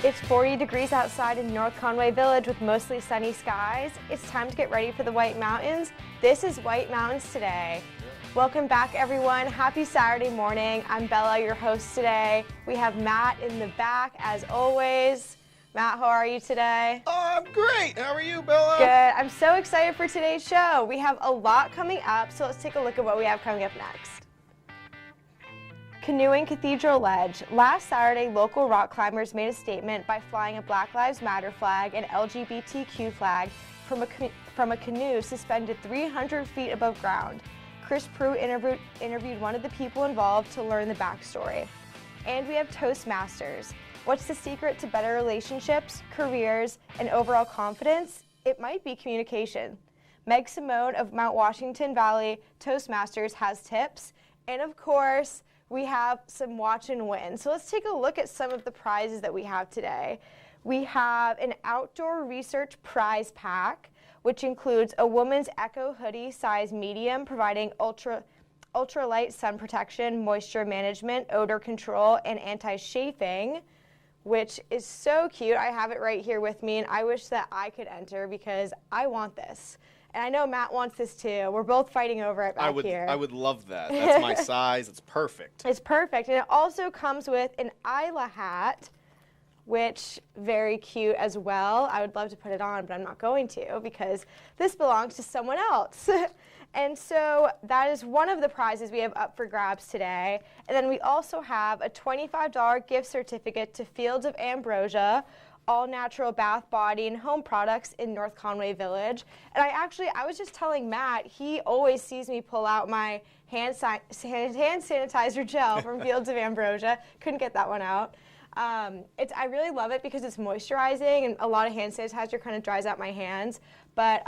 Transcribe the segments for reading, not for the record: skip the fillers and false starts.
It's 40 degrees outside in North Conway Village with mostly sunny skies. It's time to get ready for the White Mountains. This is White Mountains Today. Welcome back, everyone. Happy Saturday morning. I'm Bella, your host today. We have Matt in the back, as always. Matt, how are you today? Oh, I'm great. How are you, Bella? Good. I'm so excited for today's show. We have a lot coming up, so let's take a look at what we have coming up next. Canoeing Cathedral Ledge. Last Saturday, local rock climbers made a statement by flying a Black Lives Matter flag and LGBTQ flag from a canoe suspended 300 feet above ground. Chris Prue interviewed one of the people involved to learn the backstory. And we have Toastmasters. What's the secret to better relationships, careers, and overall confidence? It might be communication. Meg Simone of Mount Washington Valley Toastmasters has tips. And of course, we have some watch and win. So let's take a look at some of the prizes that we have today. We have an outdoor research prize pack, which includes a woman's Echo hoodie size medium, providing ultralight sun protection, moisture management, odor control, and anti-chafing, which is so cute. I have it right here with me, and I wish that I could enter because I want this. And I know Matt wants this too. We're both fighting over it back here. I would love that. That's my size. It's perfect. It's perfect. And it also comes with an Isla hat, which very cute as well. I would love to put it on, but I'm not going to because this belongs to someone else. And so that is one of the prizes we have up for grabs today. And then we also have a $25 gift certificate to Fields of Ambrosia, all natural bath, body, and home products in North Conway Village. And I was just telling Matt, he always sees me pull out my hand sanitizer gel from Fields of Ambrosia. Couldn't get that one out. I really love it because it's moisturizing, and a lot of hand sanitizer kind of dries out my hands. But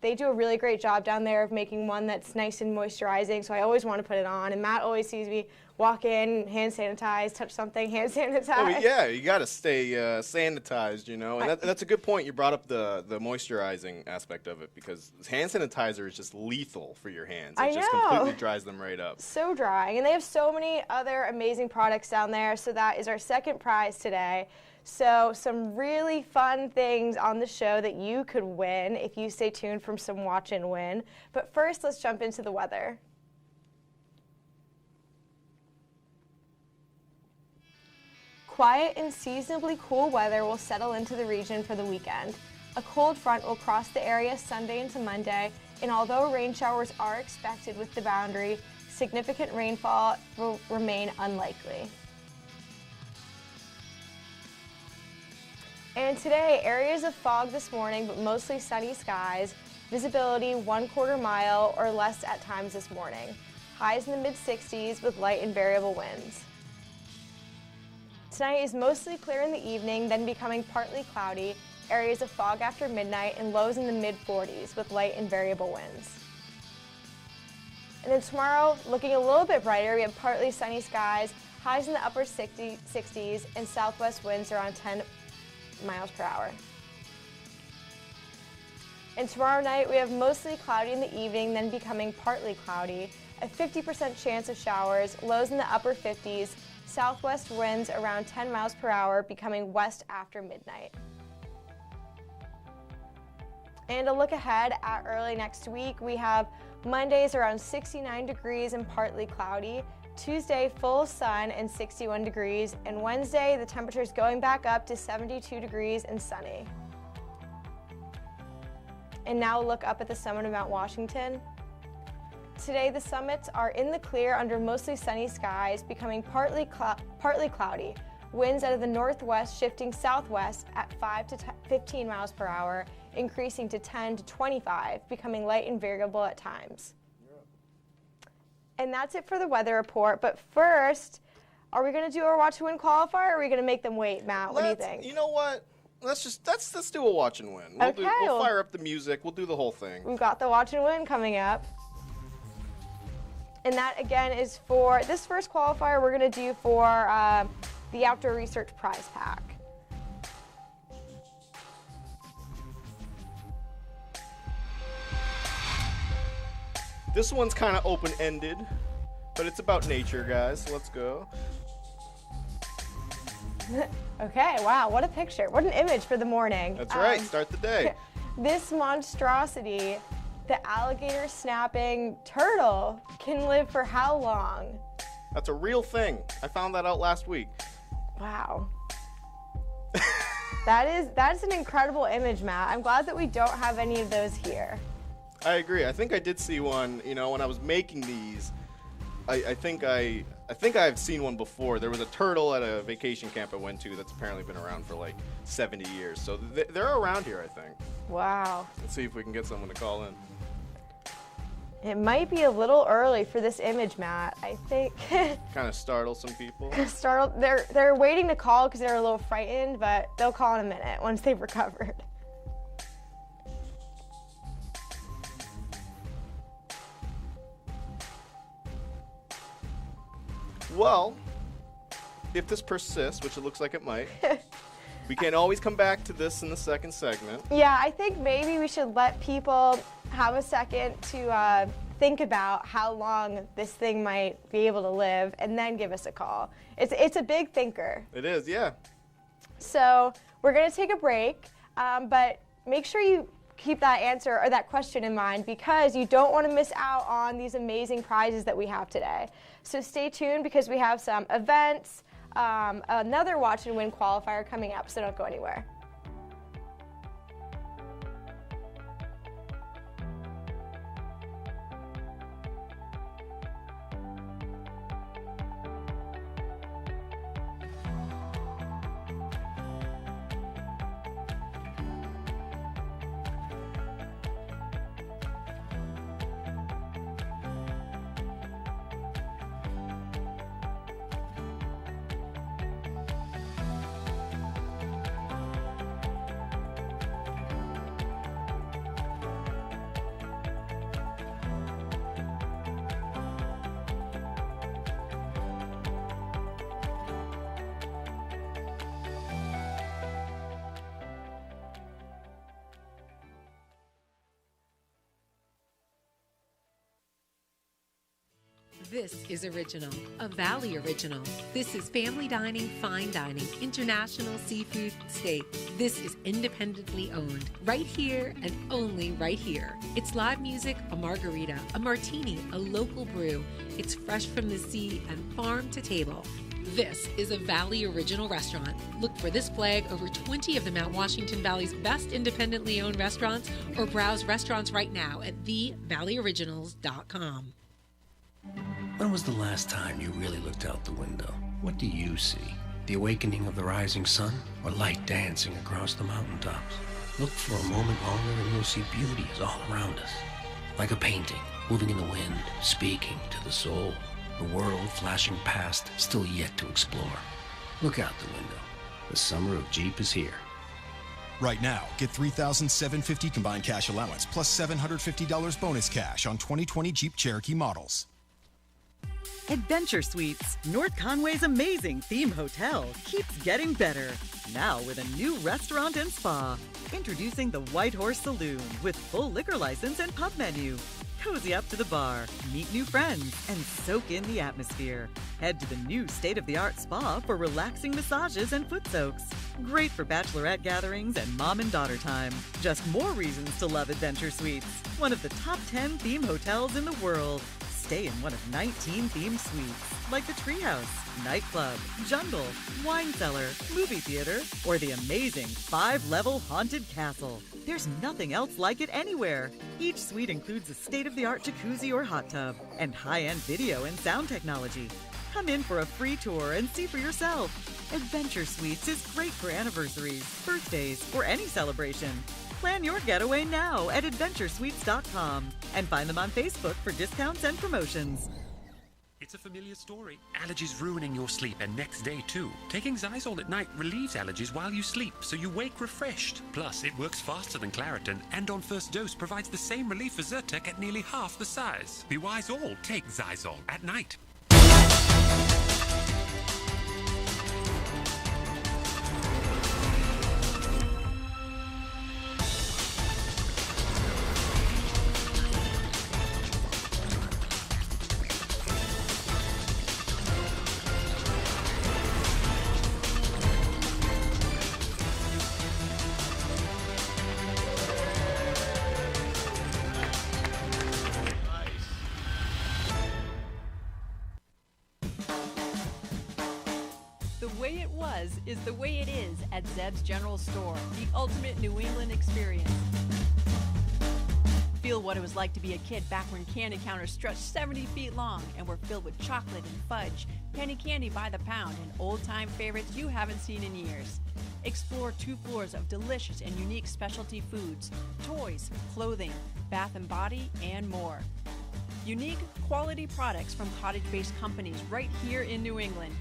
they do a really great job down there of making one that's nice and moisturizing, so I always want to put it on. And Matt always sees me walk in, hand sanitize, touch something, hand sanitize. Well, yeah, you got to stay sanitized, you know. And that's a good point. You brought up the moisturizing aspect of it because hand sanitizer is just lethal for your hands. It just completely dries them right up. So drying. And they have so many other amazing products down there, so that is our second prize today. So some really fun things on the show that you could win if you stay tuned from some Watch and Win. But first, let's jump into the weather. Quiet and seasonably cool weather will settle into the region for the weekend. A cold front will cross the area Sunday into Monday, and although rain showers are expected with the boundary, significant rainfall will remain unlikely. And today, areas of fog this morning, but mostly sunny skies. Visibility 1/4 mile or less at times this morning. Highs in the mid-60s with light and variable winds. Tonight is mostly clear in the evening, then becoming partly cloudy. Areas of fog after midnight and lows in the mid-40s with light and variable winds. And then tomorrow, looking a little bit brighter, we have partly sunny skies, highs in the upper 60s, and southwest winds around 10 miles per hour. And tomorrow night, we have mostly cloudy in the evening, then becoming partly cloudy. A 50% chance of showers, lows in the upper 50s, southwest winds around 10 miles per hour, becoming west after midnight. And a look ahead at early next week, we have Mondays around 69 degrees and partly cloudy. Tuesday, full sun and 61 degrees. And Wednesday, the temperature is going back up to 72 degrees and sunny. And now look up at the summit of Mount Washington. Today, the summits are in the clear under mostly sunny skies, becoming partly cloudy. Winds out of the northwest shifting southwest at 5 to 15 miles per hour, increasing to 10 to 25, becoming light and variable at times. And that's it for the weather report. But first, are we going to do our Watch and Win qualifier, or are we going to make them wait, Matt? What do you think? You know what? Let's do a Watch and Win. We'll fire up the music. We'll do the whole thing. We've got the Watch and Win coming up. And that, again, is for this first qualifier we're going to do for the Outdoor Research Prize Pack. This one's kind of open-ended, but it's about nature, guys. Let's go. Okay, wow, what a picture. What an image for the morning. That's right, start the day. This monstrosity, the alligator snapping turtle, can live for how long? That's a real thing. I found that out last week. Wow. That's an incredible image, Matt. I'm glad that we don't have any of those here. I agree. I think I did see one, you know, when I was making these. I think I've seen one before. There was a turtle at a vacation camp I went to that's apparently been around for like 70 years. So they're around here, I think. Wow. Let's see if we can get someone to call in. It might be a little early for this image, Matt. I think. Kind of startle some people. Startled. They're waiting to call because they're a little frightened, but they'll call in a minute once they've recovered. Well, if this persists, which it looks like it might, we can always come back to this in the second segment. Yeah, I think maybe we should let people have a second to think about how long this thing might be able to live and then give us a call. It's a big thinker. It is, yeah. So we're going to take a break, but make sure you keep that answer or that question in mind because you don't want to miss out on these amazing prizes that we have today. So stay tuned because we have some events, another Watch and Win qualifier coming up, so don't go anywhere. This is Original, a Valley Original. This is family dining, fine dining, international seafood steak. This is independently owned, right here and only right here. It's live music, a margarita, a martini, a local brew. It's fresh from the sea and farm to table. This is a Valley Original restaurant. Look for this flag over 20 of the Mount Washington Valley's best independently owned restaurants, or browse restaurants right now at thevalleyoriginals.com. When was the last time you really looked out the window? What do you see? The awakening of the rising sun, or light dancing across the mountaintops? Look for a moment longer and you'll see beauty is all around us. Like a painting, moving in the wind, speaking to the soul. The world flashing past, still yet to explore. Look out the window. The summer of Jeep is here. Right now, get $3,750 combined cash allowance plus $750 bonus cash on 2020 Jeep Cherokee models. Adventure Suites, North Conway's amazing theme hotel, keeps getting better. Now with a new restaurant and spa. Introducing the White Horse Saloon with full liquor license and pub menu. Cozy up to the bar, meet new friends, and soak in the atmosphere. Head to the new state-of-the-art spa for relaxing massages and foot soaks. Great for bachelorette gatherings and mom and daughter time. Just more reasons to love Adventure Suites, one of the top 10 theme hotels in the world. Stay in one of 19 themed suites, like the Treehouse, Nightclub, Jungle, Wine Cellar, Movie Theater, or the amazing 5-level Haunted Castle. There's nothing else like it anywhere. Each suite includes a state-of-the-art jacuzzi or hot tub, and high-end video and sound technology. Come in for a free tour and see for yourself. Adventure Suites is great for anniversaries, birthdays, or any celebration. Plan your getaway now at adventuresuites.com and find them on Facebook for discounts and promotions. It's a familiar story. Allergies ruining your sleep and next day too. Taking Zysol at night relieves allergies while you sleep, so you wake refreshed. Plus, it works faster than Claritin and on first dose provides the same relief as Zyrtec at nearly half the size. Be wise all, take Zysol at night. Is the way it is at Zeb's General Store, the ultimate New England experience. Feel what it was like to be a kid back when candy counters stretched 70 feet long and were filled with chocolate and fudge, penny candy by the pound, and old-time favorites you haven't seen in years. Explore 2 floors of delicious and unique specialty foods, toys, clothing, bath and body, and more. Unique, quality products from cottage-based companies right here in New England.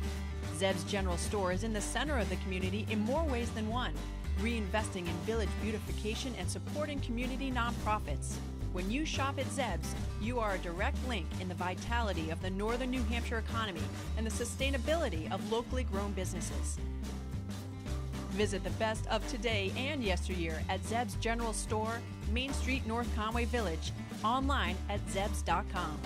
Zeb's General Store is in the center of the community in more ways than one, reinvesting in village beautification and supporting community nonprofits. When you shop at Zeb's, you are a direct link in the vitality of the northern New Hampshire economy and the sustainability of locally grown businesses. Visit the best of today and yesteryear at Zeb's General Store, Main Street, North Conway Village, online at zebs.com.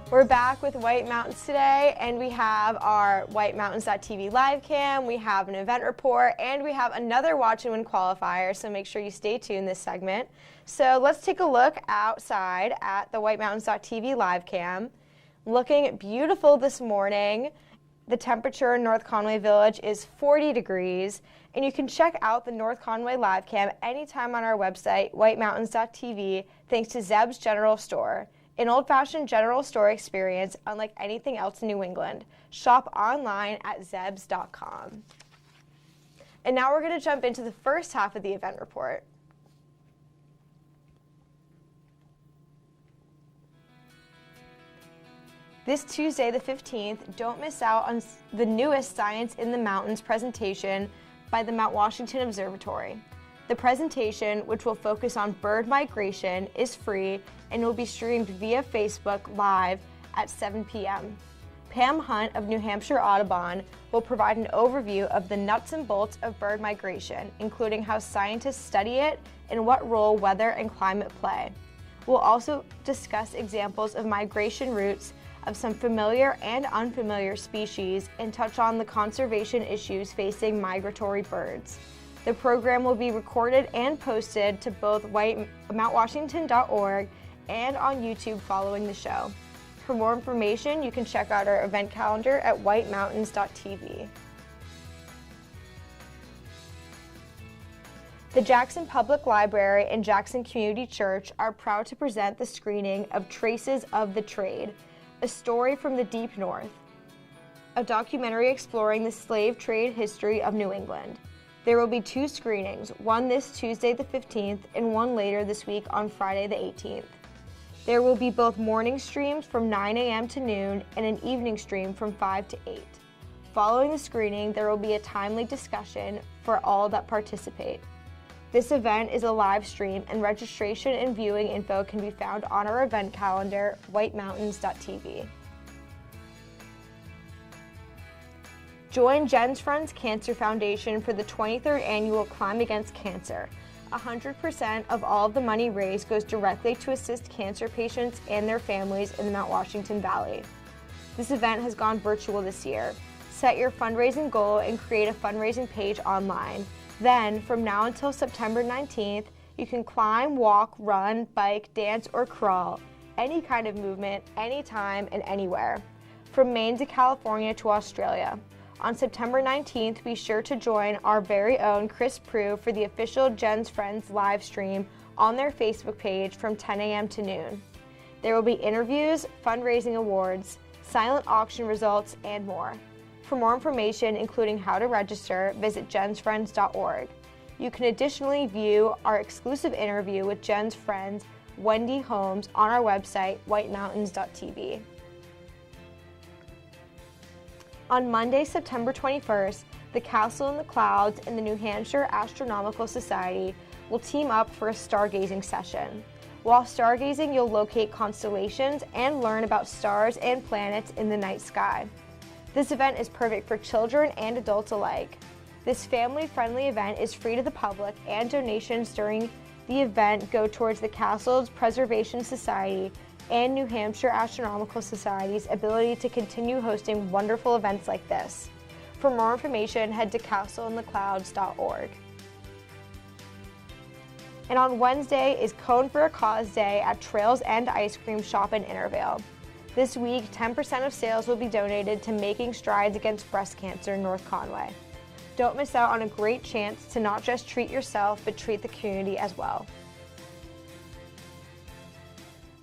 We're back with White Mountains today, and we have our WhiteMountains.tv live cam, we have an event report, and we have another Watch and Win qualifier, so make sure you stay tuned this segment. So let's take a look outside at the WhiteMountains.tv live cam. Looking beautiful this morning. The temperature in North Conway Village is 40 degrees, and you can check out the North Conway live cam anytime on our website, WhiteMountains.tv, thanks to Zeb's General Store. An old-fashioned general store experience unlike anything else in New England. Shop online at zebs.com. And now we're going to jump into the first half of the event report. This Tuesday, the 15th, don't miss out on the newest Science in the Mountains presentation by the Mount Washington Observatory. The presentation, which will focus on bird migration, is free and will be streamed via Facebook Live at 7 p.m. Pam Hunt of New Hampshire Audubon will provide an overview of the nuts and bolts of bird migration, including how scientists study it and what role weather and climate play. We'll also discuss examples of migration routes of some familiar and unfamiliar species and touch on the conservation issues facing migratory birds. The program will be recorded and posted to both mountwashington.org and on YouTube following the show. For more information, you can check out our event calendar at whitemountains.tv. The Jackson Public Library and Jackson Community Church are proud to present the screening of Traces of the Trade, a story from the Deep North, a documentary exploring the slave trade history of New England. There will be 2 screenings, one this Tuesday the 15th and one later this week on Friday the 18th. There will be both morning streams from 9 a.m. to noon and an evening stream from 5 to 8. Following the screening, there will be a timely discussion for all that participate. This event is a live stream and registration and viewing info can be found on our event calendar, whitemountains.tv. Join Jen's Friends Cancer Foundation for the 23rd annual Climb Against Cancer. 100% of all of the money raised goes directly to assist cancer patients and their families in the Mount Washington Valley. This event has gone virtual this year. Set your fundraising goal and create a fundraising page online. Then, from now until September 19th, you can climb, walk, run, bike, dance, or crawl. Any kind of movement, anytime and anywhere. From Maine to California to Australia. On September 19th, be sure to join our very own Chris Prue for the official Jen's Friends live stream on their Facebook page from 10 a.m. to noon. There will be interviews, fundraising awards, silent auction results, and more. For more information, including how to register, visit jensfriends.org. You can additionally view our exclusive interview with Jen's friend, Wendy Holmes, on our website, whitemountains.tv. On Monday, September 21st, the Castle in the Clouds and the New Hampshire Astronomical Society will team up for a stargazing session. While stargazing, you'll locate constellations and learn about stars and planets in the night sky. This event is perfect for children and adults alike. This family-friendly event is free to the public, and donations during the event go towards the Castle's Preservation Society and New Hampshire Astronomical Society's ability to continue hosting wonderful events like this. For more information, head to castleintheclouds.org. And on Wednesday is Cone for a Cause Day at Trails End Ice Cream Shop in Intervale. This week, 10% of sales will be donated to Making Strides Against Breast Cancer in North Conway. Don't miss out on a great chance to not just treat yourself, but treat the community as well.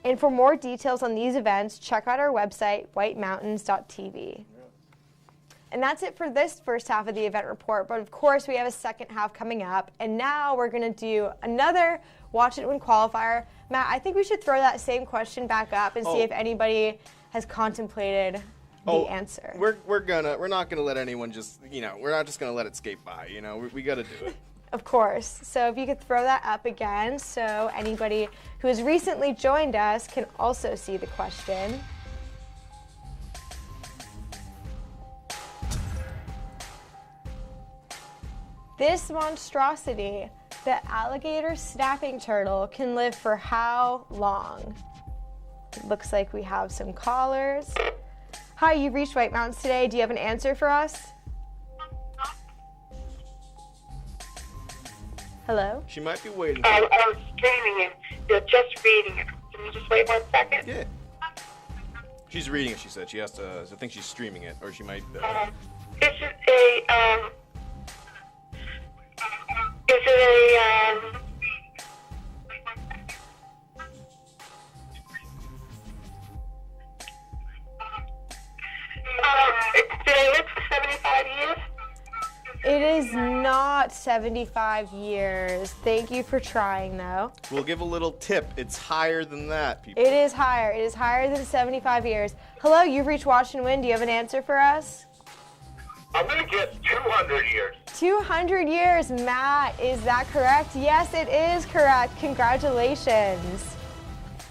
And for more details on these events, check out our website, whitemountains.tv. And that's it for this first half of the event report, but of course we have a second half coming up, and now we're going to do another Watch It Win qualifier. Matt, I think we should throw that same question back up and see if anybody has contemplated the answer. We're not gonna let anyone just, we're not just gonna let it skate by. We got to do it. Of course. So if you could throw that up again, so anybody who has recently joined us can also see the question. This monstrosity, the alligator snapping turtle, can live for how long? It looks like we have some callers. Hi, you've reached White Mountains today. Do you have an answer for us? Hello? She might be waiting. I was streaming it. They're just reading it. Can you just wait 1 second? Yeah. She's reading it, she said. She has to, I think she's streaming it, or she might... Is it a, did I live for 75 years? It is not 75 years. Thank you for trying, though. We'll give a little tip. It's higher than that, people. It is higher. It is higher than 75 years. Hello, you've reached Watch and Win. Do you have an answer for us? I'm going to guess 200 years. 200 years, Matt. Is that correct? Yes, it is correct. Congratulations.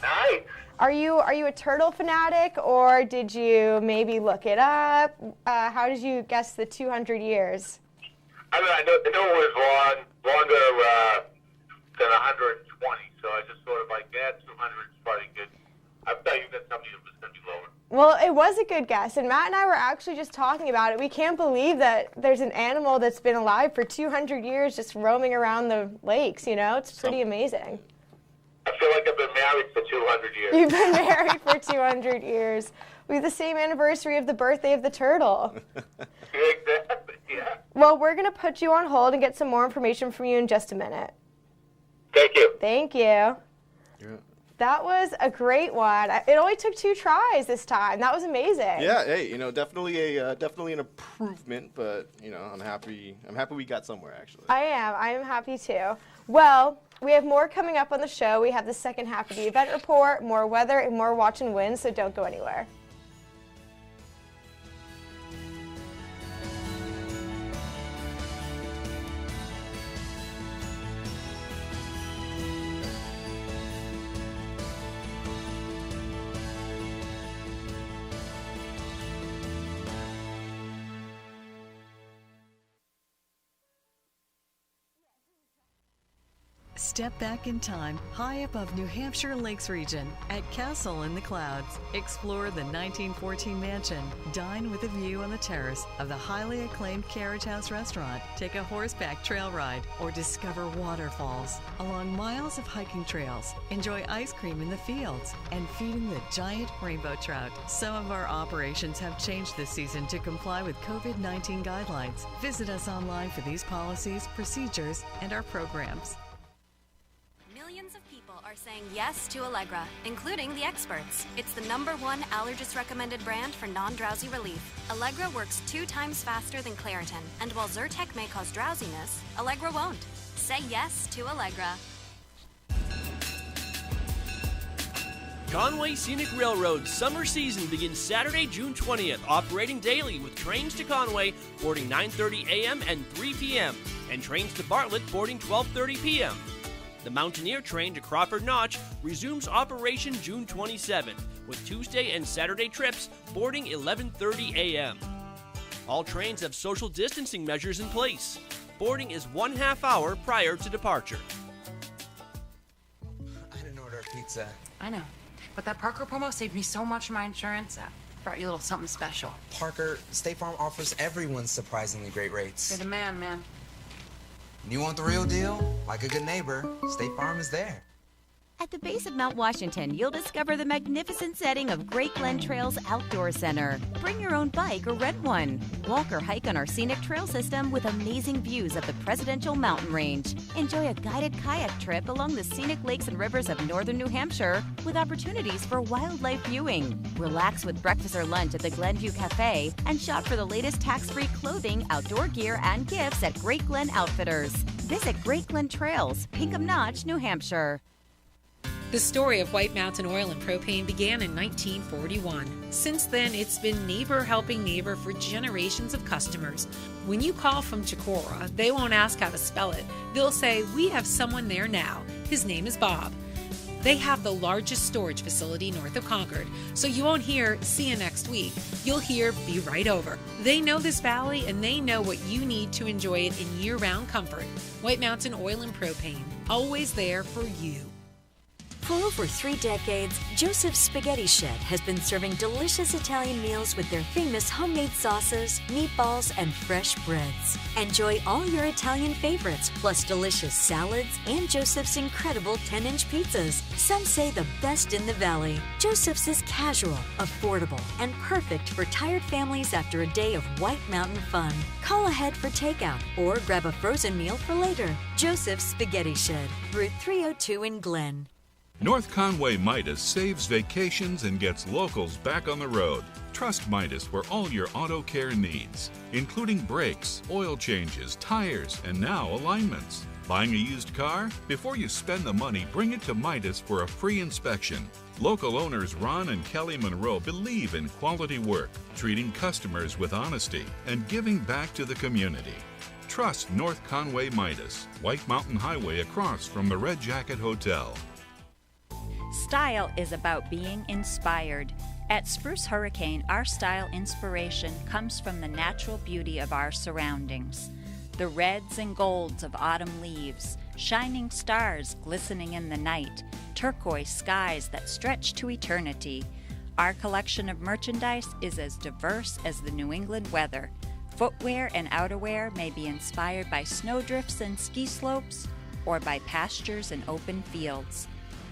Nice. Are you a turtle fanatic, or did you maybe look it up? How did you guess the 200 years? I mean, I know it was longer than 120, so I just sort of like, 200 is probably good. I thought you got somebody that was going to be lower. Well, it was a good guess, and Matt and I were actually just talking about it. We can't believe that there's an animal that's been alive for 200 years just roaming around the lakes, you know? It's pretty amazing. I feel like I've been married for 200 years. You've been married for 200 years. We have the same anniversary of the birthday of the turtle. Exactly, yeah. Well, we're going to put you on hold and get some more information from you in just a minute. Thank you. Thank you. That was a great one. It only took 2 tries this time. That was amazing. Yeah, hey, definitely an improvement, but I'm happy we got somewhere actually. I am happy too. Well, we have more coming up on the show. We have the second half of the event report, more weather, and more watch and win, so don't go anywhere. Step back in time, high above New Hampshire Lakes region at Castle in the Clouds. Explore the 1914 mansion. Dine with a view on the terrace of the highly acclaimed Carriage House restaurant. Take a horseback trail ride or discover waterfalls along miles of hiking trails. Enjoy ice cream in the fields and feeding the giant rainbow trout. Some of our operations have changed this season to comply with COVID-19 guidelines. Visit us online for these policies, procedures, and our programs. Millions of people are saying yes to Allegra, including the experts. It's the #1 allergist-recommended brand for non-drowsy relief. Allegra works 2 times faster than Claritin, and while Zyrtec may cause drowsiness, Allegra won't. Say yes to Allegra. Conway Scenic Railroad's summer season begins Saturday, June 20th, operating daily with trains to Conway boarding 9:30 a.m. and 3 p.m., and trains to Bartlett boarding 12:30 p.m. The Mountaineer train to Crawford Notch resumes operation June 27th, with Tuesday and Saturday trips boarding 11:30 a.m. All trains have social distancing measures in place. Boarding is 1/2 hour prior to departure. I didn't order a pizza. I know, but that Parker promo saved me so much on my insurance. Brought you a little something special. Parker, State Farm offers everyone surprisingly great rates. You're the man. You want the real deal? Like a good neighbor, State Farm is there. At the base of Mount Washington, you'll discover the magnificent setting of Great Glen Trails Outdoor Center. Bring your own bike or rent one. Walk or hike on our scenic trail system with amazing views of the Presidential Mountain Range. Enjoy a guided kayak trip along the scenic lakes and rivers of northern New Hampshire with opportunities for wildlife viewing. Relax with breakfast or lunch at the Glenview Cafe and shop for the latest tax-free clothing, outdoor gear, and gifts at Great Glen Outfitters. Visit Great Glen Trails, Pinkham Notch, New Hampshire. The story of White Mountain Oil and Propane began in 1941. Since then, it's been neighbor helping neighbor for generations of customers. When you call from Chicora, they won't ask how to spell it. They'll say, "We have someone there now. His name is Bob." They have the largest storage facility north of Concord, so you won't hear, "See you next week." You'll hear, "Be right over." They know this valley, and they know what you need to enjoy it in year-round comfort. White Mountain Oil and Propane, always there for you. For over 3 decades, Joseph's Spaghetti Shed has been serving delicious Italian meals with their famous homemade sauces, meatballs, and fresh breads. Enjoy all your Italian favorites, plus delicious salads and Joseph's incredible 10-inch pizzas. Some say the best in the valley. Joseph's is casual, affordable, and perfect for tired families after a day of White Mountain fun. Call ahead for takeout or grab a frozen meal for later. Joseph's Spaghetti Shed, Route 302 in Glen. North Conway Midas saves vacations and gets locals back on the road. Trust Midas for all your auto care needs, including brakes, oil changes, tires, and now alignments. Buying a used car? Before you spend the money, bring it to Midas for a free inspection. Local owners Ron and Kelly Monroe believe in quality work, treating customers with honesty, and giving back to the community. Trust North Conway Midas, White Mountain Highway across from the Red Jacket Hotel. Style is about being inspired. At Spruce Hurricane, our style inspiration comes from the natural beauty of our surroundings. The reds and golds of autumn leaves, shining stars glistening in the night, turquoise skies that stretch to eternity. Our collection of merchandise is as diverse as the New England weather. Footwear and outerwear may be inspired by snowdrifts and ski slopes or by pastures and open fields.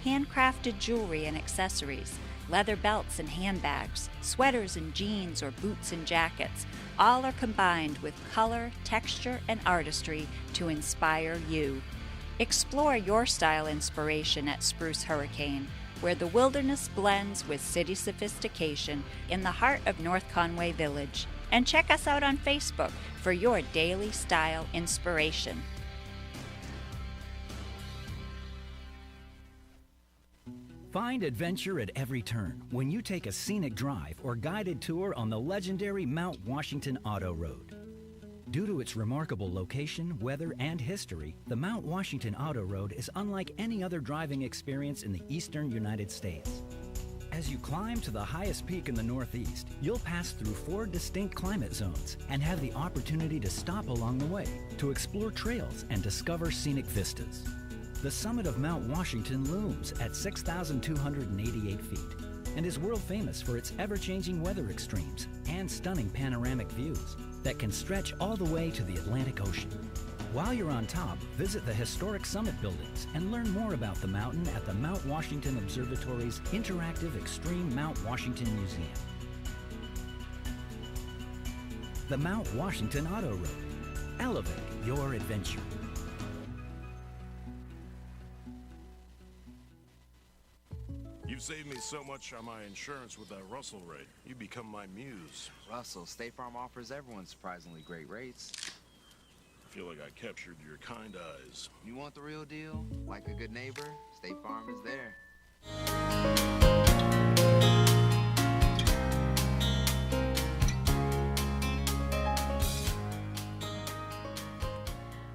Handcrafted jewelry and accessories, leather belts and handbags, sweaters and jeans or boots and jackets, all are combined with color, texture, and artistry to inspire you. Explore your style inspiration at Spruce Hurricane, where the wilderness blends with city sophistication in the heart of North Conway Village. And check us out on Facebook for your daily style inspiration. Find adventure at every turn when you take a scenic drive or guided tour on the legendary Mount Washington Auto Road. Due to its remarkable location, weather, and history, the Mount Washington Auto Road is unlike any other driving experience in the eastern United States. As you climb to the highest peak in the Northeast, you'll pass through 4 distinct climate zones and have the opportunity to stop along the way to explore trails and discover scenic vistas. The summit of Mount Washington looms at 6,288 feet and is world famous for its ever-changing weather extremes and stunning panoramic views that can stretch all the way to the Atlantic Ocean. While you're on top, visit the historic summit buildings and learn more about the mountain at the Mount Washington Observatory's interactive Extreme Mount Washington Museum. The Mount Washington Auto Road. Elevate your adventure. You've saved me so much on my insurance with that Russell rate. You become my muse. Russell, State Farm offers everyone surprisingly great rates. I feel like I captured your kind eyes. You want the real deal? Like a good neighbor, State Farm is there.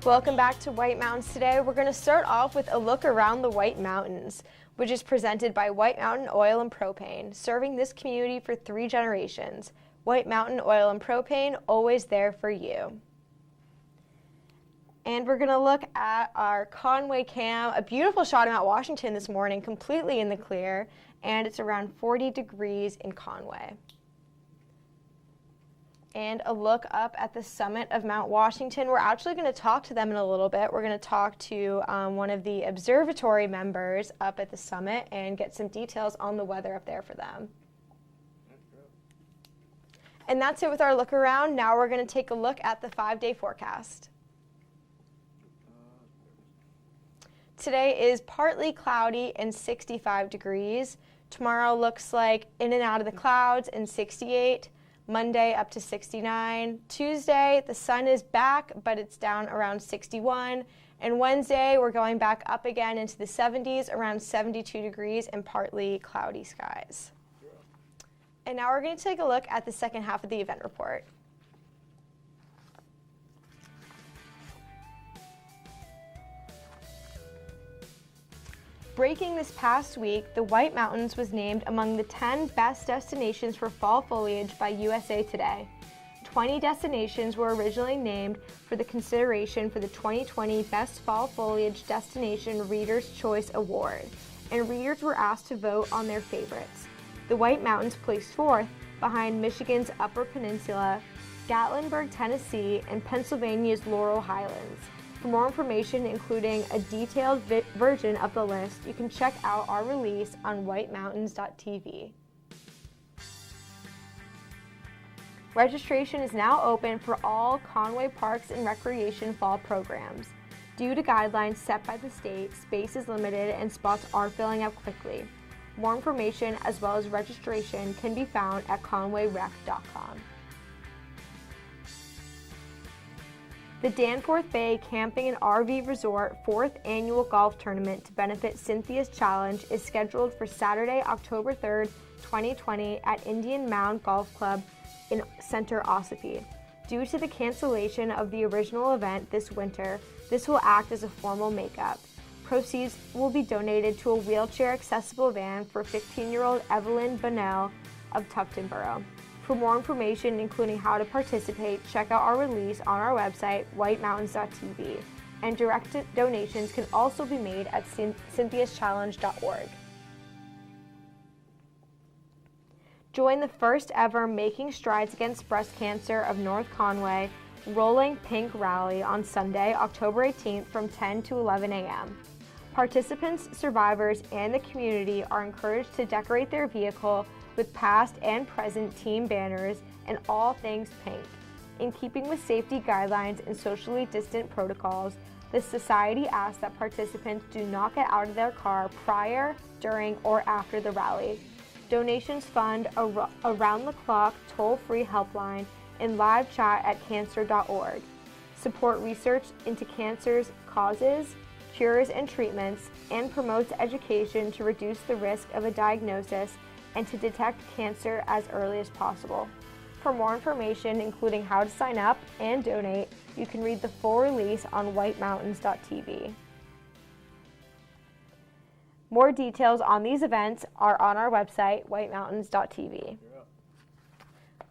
Welcome back to White Mountains. Today we're going to start off with a look around the White Mountains, which is presented by White Mountain Oil and Propane, serving this community for 3 generations. White Mountain Oil and Propane, always there for you. And we're going to look at our Conway cam, a beautiful shot of Mount Washington this morning, completely in the clear, and it's around 40 degrees in Conway. And a look up at the summit of Mount Washington. We're actually going to talk to them in a little bit. We're going to talk to one of the observatory members up at the summit and get some details on the weather up there for them. And that's it with our look around. Now we're going to take a look at the 5-day forecast. Today is partly cloudy and 65 degrees. Tomorrow looks like in and out of the clouds and 68. Monday up to 69. Tuesday, the sun is back, but it's down around 61. And Wednesday, we're going back up again into the 70s, around 72 degrees and partly cloudy skies. And now we're going to take a look at the second half of the event report. Breaking this past week, the White Mountains was named among the 10 best destinations for fall foliage by USA Today. 20 destinations were originally named for the consideration for the 2020 Best Fall Foliage Destination Reader's Choice Award, and readers were asked to vote on their favorites. The White Mountains placed 4th behind Michigan's Upper Peninsula, Gatlinburg, Tennessee, and Pennsylvania's Laurel Highlands. For more information, including a detailed version of the list, you can check out our release on whitemountains.tv. Registration is now open for all Conway Parks and Recreation fall programs. Due to guidelines set by the state, space is limited and spots are filling up quickly. More information as well as registration can be found at conwayrec.com. The Danforth Bay Camping and RV Resort 4th Annual Golf Tournament to benefit Cynthia's Challenge is scheduled for Saturday, October 3rd, 2020 at Indian Mound Golf Club in Center Ossipee. Due to the cancellation of the original event this winter, this will act as a formal makeup. Proceeds will be donated to a wheelchair-accessible van for 15-year-old Evelyn Bonnell of Tuftonboro. For more information, including how to participate, check out our release on our website, whitemountains.tv, and direct donations can also be made at cynthiaschallenge.org. Join the first ever Making Strides Against Breast Cancer of North Conway Rolling Pink Rally on Sunday, October 18th from 10 to 11 a.m. Participants, survivors, and the community are encouraged to decorate their vehicle with past and present team banners and all things pink. In keeping with safety guidelines and socially distant protocols, the Society asks that participants do not get out of their car prior, during, or after the rally. Donations fund a around-the-clock toll-free helpline and live chat at cancer.org. Support research into cancer's causes, cures, and treatments, and promotes education to reduce the risk of a diagnosis and to detect cancer as early as possible. For more information, including how to sign up and donate, you can read the full release on whitemountains.tv. More details on these events are on our website, whitemountains.tv.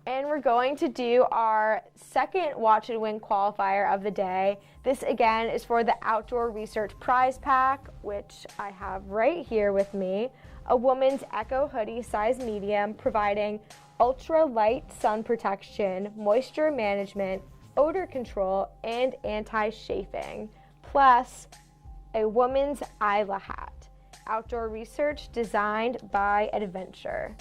And we're going to do our second Watch and Win qualifier of the day. This again is for the Outdoor Research Prize Pack, which I have right here with me. A woman's Echo hoodie size medium, providing ultra light sun protection, moisture management, odor control, and anti-chafing. Plus a woman's Isla hat. Outdoor research designed by Adventure.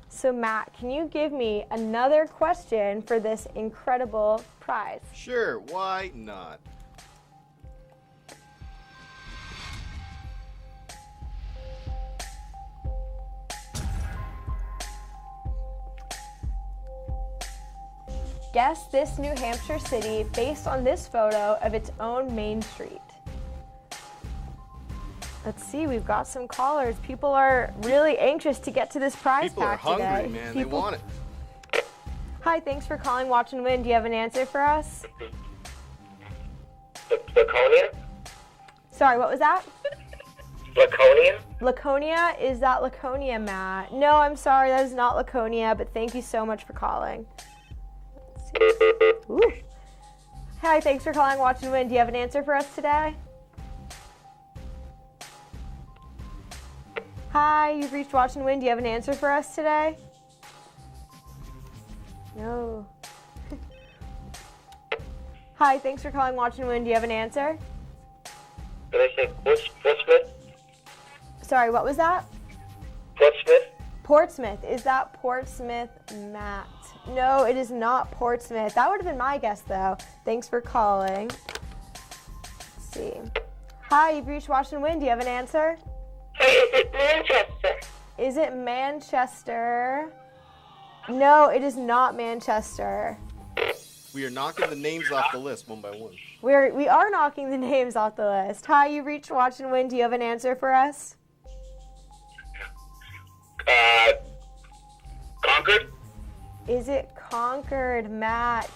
So Matt, can you give me another question for this incredible prize? Sure, why not? Guess this New Hampshire city based on this photo of its own main street. Let's see, we've got some callers. People are really anxious to get to this prize pack today. People are hungry, man. They want it. Hi, thanks for calling Watch and Win. Do you have an answer for us? Laconia? Sorry, what was that? Laconia? Laconia? Is that Laconia, Matt? No, I'm sorry, that is not Laconia, but thank you so much for calling. Let's see. Ooh. Hi, thanks for calling Watch and Win. Do you have an answer for us today? Hi, you've reached Watch and Win. Do you have an answer for us today? No. Hi, thanks for calling Watch and Win. Do you have an answer? Did I say Portsmouth? Sorry, what was that? Portsmouth? Portsmouth. Is that Portsmouth, Matt? No, it is not Portsmouth. That would have been my guess, though. Thanks for calling. Let's see. Hi, you've reached Watch and Win. Do you have an answer? Hey, is it Manchester? Is it Manchester? No, it is not Manchester. We are knocking the names off the list one by one. We are knocking the names off the list. Hi, you reached Watch and Win. Do you have an answer for us? Concord? Is it Concord, Matt?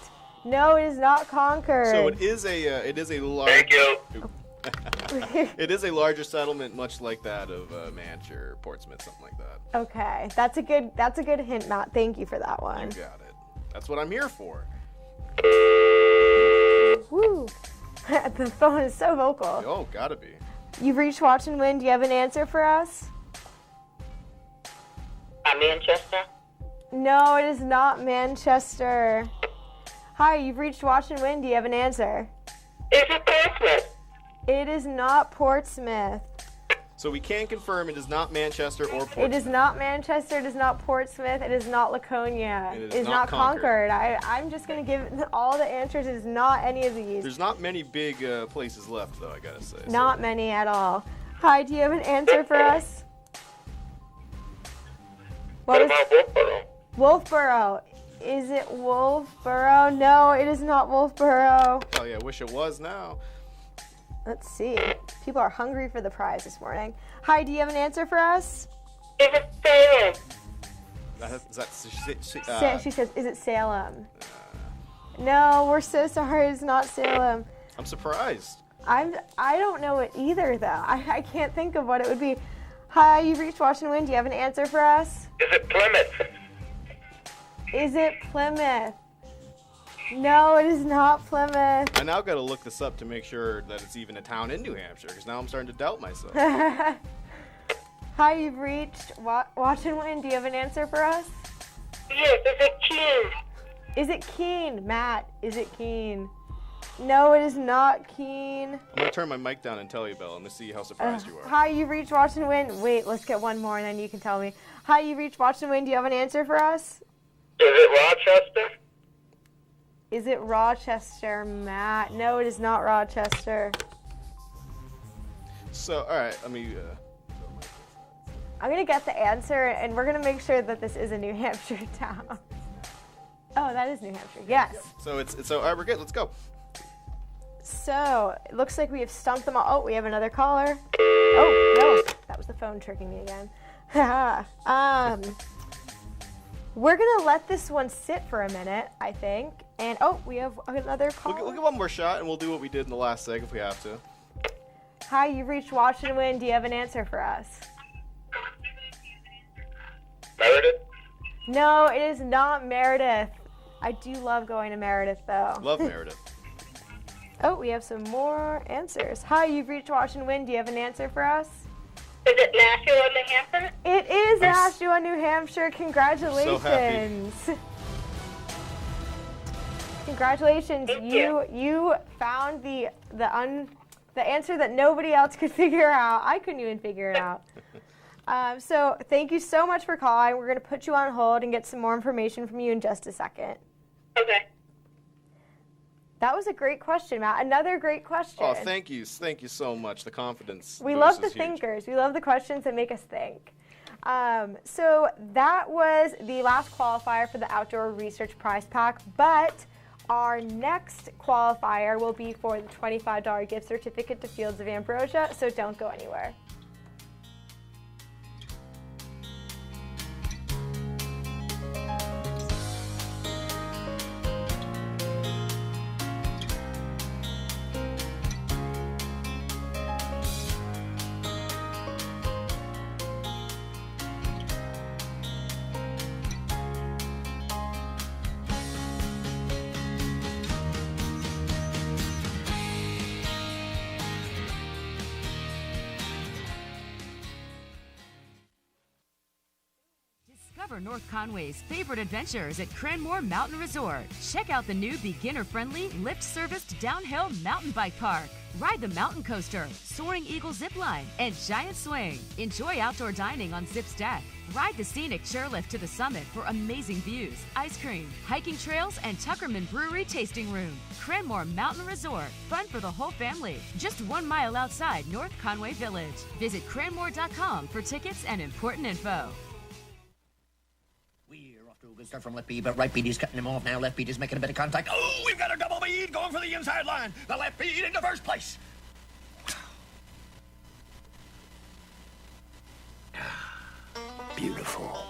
No, it is not Concord. So it is a large. Thank you. It is a larger settlement, much like that of Manchester, Portsmouth, something like that. Okay, that's a good hint, Matt. Thank you for that one. You got it. That's what I'm here for. Woo! The phone is so vocal. Oh, gotta be. You've reached Watch and Win. Do you have an answer for us? Manchester? No, it is not Manchester. Hi, you've reached Watch and Win. Do you have an answer? Is it Portsmouth? It is not Portsmouth. So we can confirm it is not Manchester or Portsmouth. It is not Manchester. It is not Portsmouth. It is not Laconia. It is not Concord. I'm just going to give all the answers. It is not any of these. There's not many big places left, though, I gotta say. Not many at all. Hi, do you have an answer for us? What about Wolfboro? Wolfboro. Is it Wolfboro? No, it is not Wolfboro. Oh, yeah, I wish it was now. Let's see. People are hungry for the prize this morning. Hi, do you have an answer for us? Is it Salem? She says, is it Salem? No, we're so sorry. It's not Salem. I'm surprised. I don't know it either, though. I can't think of what it would be. Hi, you've reached Watch and Win. Do you have an answer for us? Is it Plymouth? Is it Plymouth? No, it is not Plymouth. I now got to look this up to make sure that it's even a town in New Hampshire, because now I'm starting to doubt myself. Hi, Hi, you've reached Watch and Win. Do you have an answer for us? Yes, is it Keen? Is it Keen? Matt, is it Keen? No, it is not Keen. I'm going to turn my mic down and tell you, Bella, and to see how surprised you are. Hi, you've reached Watch and Win. Wait, let's get one more and then you can tell me. Hi, you've reached Watch and Win. Do you have an answer for us? Is it Rochester? Is it Rochester, Matt? No, it is not Rochester. So, all right, let me... I'm going to get the answer, and we're going to make sure that this is a New Hampshire town. Oh, that is New Hampshire. Yes. So, all right, we're good. Let's go. So, it looks like we have stumped them all. Oh, we have another caller. Oh, no. That was the phone tricking me again. We're going to let this one sit for a minute, I think. And, oh, we have another caller. We'll get one more shot, and we'll do what we did in the last seg if we have to. Hi, you've reached Watch and Win. Do you have an answer for us? Meredith? No, it is not Meredith. I do love going to Meredith, though. Love Meredith. Oh, we have some more answers. Hi, you've reached Watch and Win. Do you have an answer for us? Is it Nashua, New Hampshire? It is Nashua, New Hampshire. Congratulations. So happy. Congratulations. You found the answer that nobody else could figure out. I couldn't even figure it out. So thank you so much for calling. We're going to put you on hold and get some more information from you in just a second. Okay. That was a great question, Matt. Another great question. Oh, thank you. Thank you so much. The confidence. We love the thinkers. We love the questions that make us think. So that was the last qualifier for the Outdoor Research Prize Pack, but our next qualifier will be for the $25 gift certificate to Fields of Ambrosia, so don't go anywhere. Discover North Conway's favorite adventures at Cranmore Mountain Resort. Check out the new beginner-friendly, lift-serviced downhill mountain bike park. Ride the mountain coaster, Soaring Eagle zipline, and giant swing. Enjoy outdoor dining on Zip's deck. Ride the scenic chairlift to the summit for amazing views, ice cream, hiking trails, and Tuckerman Brewery tasting room. Cranmore Mountain Resort. Fun for the whole family. Just 1 mile outside North Conway Village. Visit cranmore.com for tickets and important info. Good start from left bead, but right bead is cutting him off now. Left bead is making a bit of contact. Oh, we've got a double bead going for the inside line. The left bead into first place. Beautiful.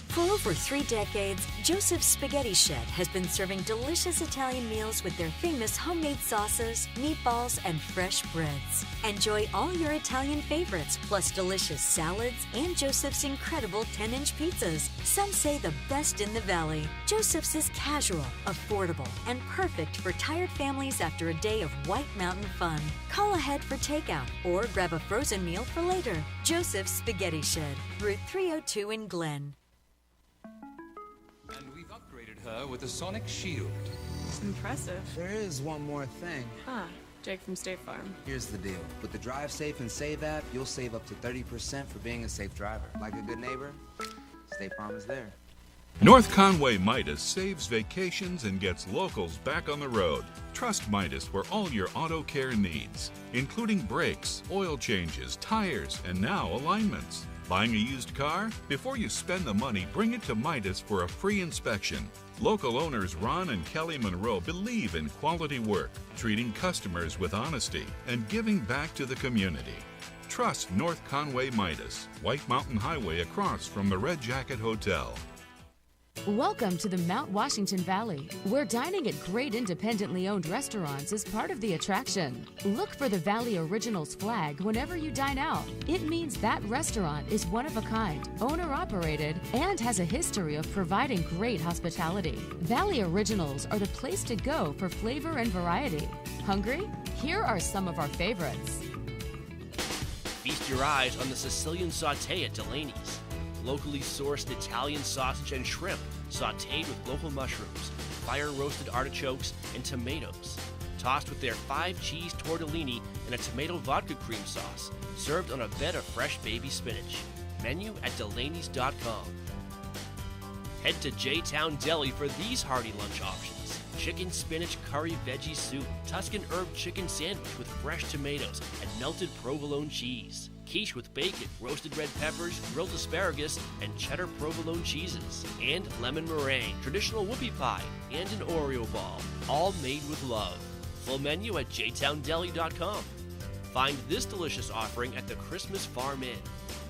For over 3 decades, Joseph's Spaghetti Shed has been serving delicious Italian meals with their famous homemade sauces, meatballs, and fresh breads. Enjoy all your Italian favorites, plus delicious salads and Joseph's incredible 10-inch pizzas. Some say the best in the valley. Joseph's is casual, affordable, and perfect for tired families after a day of White Mountain fun. Call ahead for takeout or grab a frozen meal for later. Joseph's Spaghetti Shed, Route 302 in Glen. And we've upgraded her with a sonic shield. Impressive. There is one more thing. Jake from State Farm. Here's the deal. With the Drive Safe and Save app, you'll save up to 30% for being a safe driver. Like a good neighbor, State Farm is there. North Conway Midas saves vacations and gets locals back on the road. Trust Midas for all your auto care needs, including brakes, oil changes, tires, and now alignments. Buying a used car? Before you spend the money, bring it to Midas for a free inspection. Local owners Ron and Kelly Monroe believe in quality work, treating customers with honesty, and giving back to the community. Trust North Conway Midas, White Mountain Highway across from the Red Jacket Hotel. Welcome to the Mount Washington Valley, where dining at great independently owned restaurants is part of the attraction. Look for the Valley Originals flag whenever you dine out. It means that restaurant is one of a kind, owner-operated, and has a history of providing great hospitality. Valley Originals are the place to go for flavor and variety. Hungry? Here are some of our favorites. Beef feast your eyes on the Sicilian sauté at Delaney's. Locally sourced Italian sausage and shrimp sautéed with local mushrooms, fire-roasted artichokes, and tomatoes. Tossed with their 5-cheese tortellini and a tomato vodka cream sauce, served on a bed of fresh baby spinach. Menu at Delaney's.com. Head to J-Town Deli for these hearty lunch options. Chicken spinach curry veggie soup, Tuscan herb chicken sandwich with fresh tomatoes and melted provolone cheese. Quiche with bacon, roasted red peppers, grilled asparagus, and cheddar provolone cheeses. And lemon meringue, traditional whoopie pie, and an Oreo ball, all made with love. Full menu at jtowndeli.com. Find this delicious offering at the Christmas Farm Inn.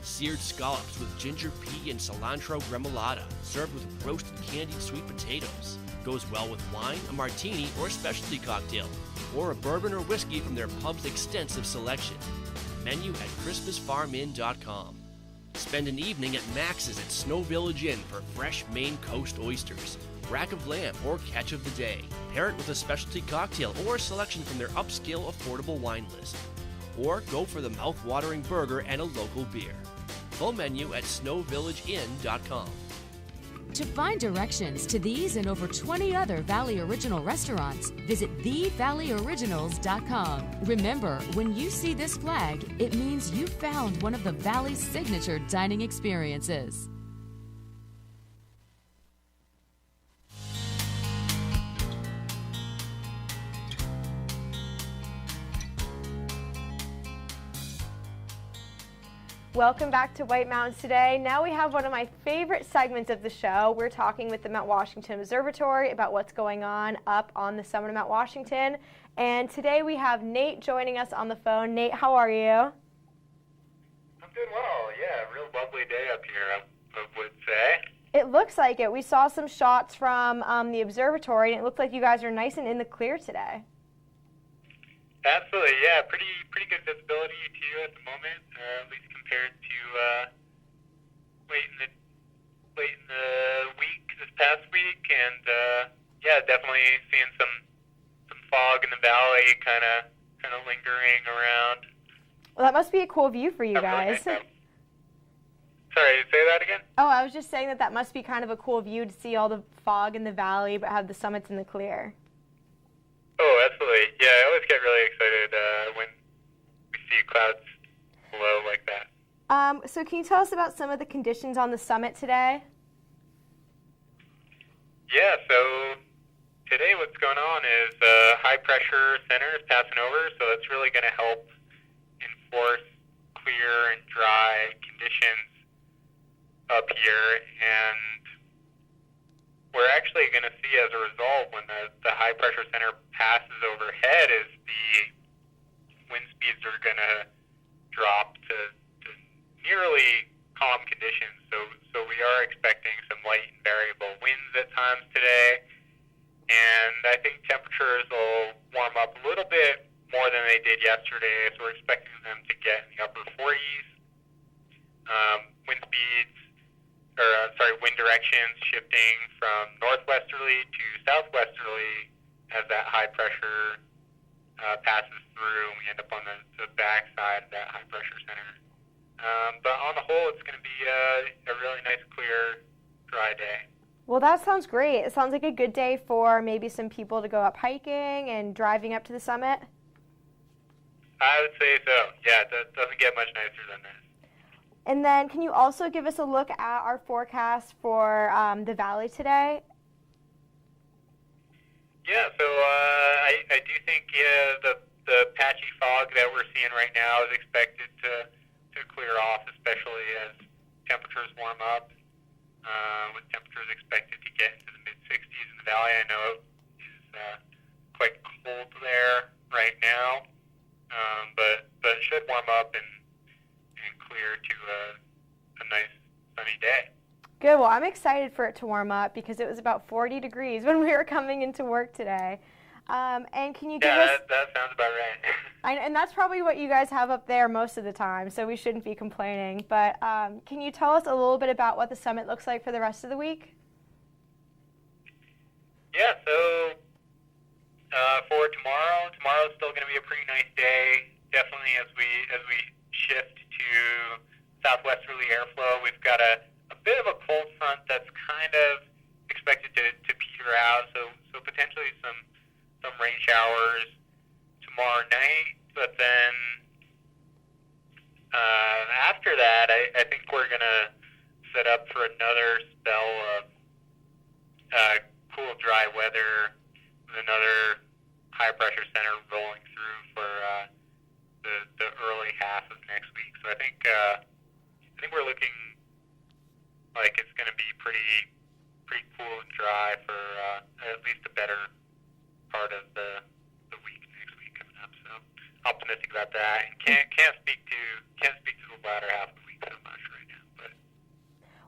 Seared scallops with ginger pea and cilantro gremolata, served with roasted candied sweet potatoes. Goes well with wine, a martini, or a specialty cocktail, or a bourbon or whiskey from their pub's extensive selection. Menu at ChristmasFarmInn.com. Spend an evening at Max's at Snow Village Inn for fresh Maine Coast oysters, rack of lamb, or catch of the day. Pair it with a specialty cocktail or a selection from their upscale affordable wine list. Or go for the mouth-watering burger and a local beer. Full menu at snowvillageinn.com. To find directions to these and over 20 other Valley Original restaurants, visit thevalleyoriginals.com. Remember, when you see this flag, it means you found one of the Valley's signature dining experiences. Welcome back to White Mountains Today. Now we have one of my favorite segments of the show. We're talking with the Mount Washington Observatory about what's going on up on the summit of Mount Washington. And today we have Nate joining us on the phone. Nate, how are you? I'm doing well, yeah. Real lovely day up here, I would say. It looks like it. We saw some shots from the observatory, and it looked like you guys are nice and in the clear today. Absolutely, yeah. Pretty good visibility too at the moment, at least compared to late in the week, this past week, and yeah, definitely seeing some fog in the valley, kind of lingering around. Well, that must be a cool view for you guys. Sorry, say that again? Oh, I was just saying that must be kind of a cool view to see all the fog in the valley, but have the summits in the clear. Oh, absolutely. Yeah, I always get really excited when we see clouds below like that. So can you tell us about some of the conditions on the summit today? Yeah, so today what's going on is high pressure center is passing over, so it's really going to help enforce clear and dry conditions up here, and we're actually going to see as a result when the high pressure center passes overhead is the wind speeds are going to drop to nearly calm conditions. So we are expecting some light and variable winds at times today, and I think temperatures will warm up a little bit more than they did yesterday, so we're expecting them to get in the upper 40s. Wind directions shifting from northwesterly to southwesterly as that high pressure passes through, and we end up on the backside of that high pressure center. But on the whole, it's going to be a really nice, clear, dry day. Well, that sounds great. It sounds like a good day for maybe some people to go up hiking and driving up to the summit. I would say so. Yeah, it doesn't get much nicer than this. And then can you also give us a look at our forecast for the valley today? Yeah, so I do think the patchy fog that we're seeing right now is expected to clear off, especially as temperatures warm up. With temperatures expected to get into the mid-60s in the valley. I know it is quite cold there right now, but it should warm up and clear to a nice sunny day. Good. Well, I'm excited for it to warm up because it was about 40 degrees when we were coming into work today. And can you give us... that sounds about right. And that's probably what you guys have up there most of the time, so we shouldn't be complaining. But can you tell us a little bit about what the summit looks like for the rest of the week? Yeah, so for tomorrow's still going to be a pretty nice day. Definitely as we shift to southwesterly airflow. We've got a bit of a cold front that's kind of expected to peter out, so potentially some rain showers tomorrow night. But then after that, I think we're going to set up for another spell of cool, dry weather with another high-pressure center rolling through for the early half of next week. So I think we're looking like it's going to be pretty cool and dry for at least the better part of the week next week coming up. So optimistic about that. And can't speak to the latter half of the week so much right now. But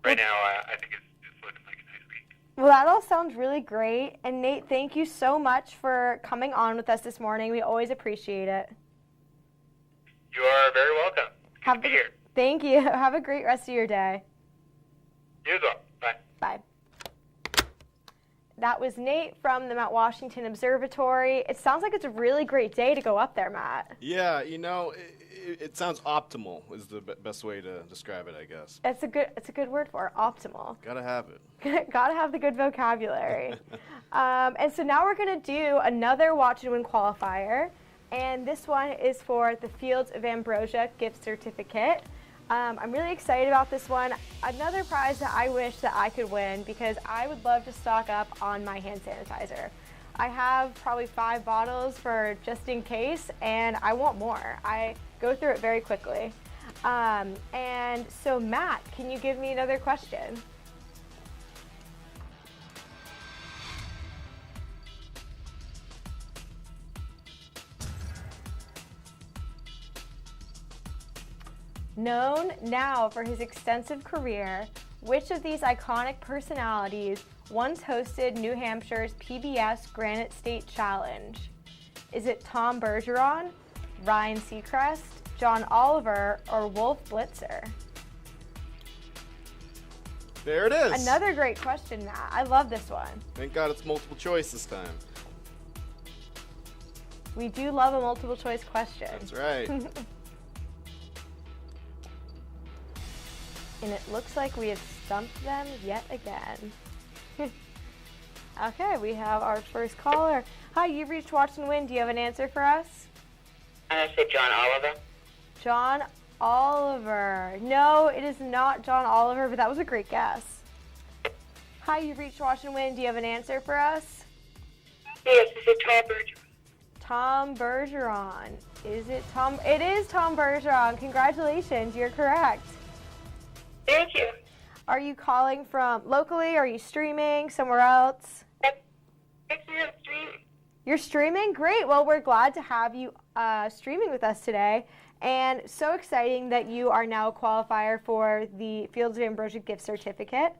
right now, I think it's looking like a nice week. Well, that all sounds really great. And Nate, thank you so much for coming on with us this morning. We always appreciate it. You are very welcome. Good to be here. Thank you. Have a great rest of your day. You as well. Bye. Bye. That was Nate from the Mount Washington Observatory. It sounds like it's a really great day to go up there, Matt. Yeah, it sounds optimal is the best way to describe it, I guess. It's a good word for it, optimal. Gotta have it. Gotta have the good vocabulary. And so now we're gonna do another Watch and Win qualifier, and this one is for the Fields of Ambrosia gift certificate. I'm really excited about this one. Another prize that I wish that I could win, because I would love to stock up on my hand sanitizer. I have probably 5 bottles for just in case, and I want more. I go through it very quickly. And so Matt, can you give me another question? Known now for his extensive career, which of these iconic personalities once hosted New Hampshire's PBS Granite State Challenge? Is it Tom Bergeron, Ryan Seacrest, John Oliver, or Wolf Blitzer? There it is. Another great question, Matt. I love this one. Thank God it's multiple choice this time. We do love a multiple choice question. That's right. And it looks like we have stumped them yet again. Okay, we have our first caller. Hi, you've reached Watch and Win. Do you have an answer for us? I'm going to say John Oliver. John Oliver. No, it is not John Oliver, but that was a great guess. Hi, you've reached Watch and Win. Do you have an answer for us? Yes, is it Tom Bergeron? Tom Bergeron. Is it Tom? It is Tom Bergeron. Congratulations, you're correct. Thank you. Are you calling from locally? Are you streaming somewhere else? Actually, I'm streaming. You're streaming? Great. Well, we're glad to have you streaming with us today. And so exciting that you are now a qualifier for the Fields of Ambrosia gift certificate.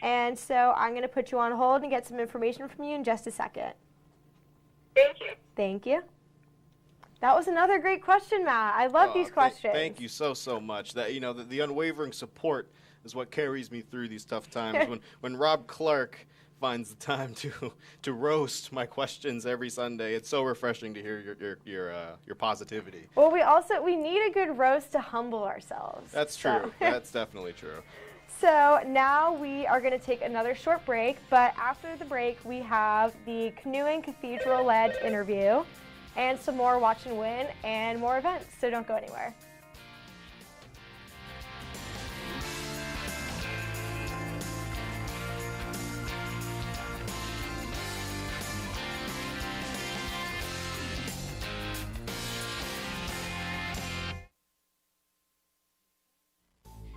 And so I'm going to put you on hold and get some information from you in just a second. Thank you. Thank you. That was another great question, Matt. I love these questions. Thank you so much. That the unwavering support is what carries me through these tough times. when Rob Clark finds the time to roast my questions every Sunday, it's so refreshing to hear your positivity. Well, we need a good roast to humble ourselves. That's true. That's definitely true. So now we are going to take another short break, but after the break we have the Canoeing Cathedral Ledge interview and some more Watch and Win and more events, so don't go anywhere.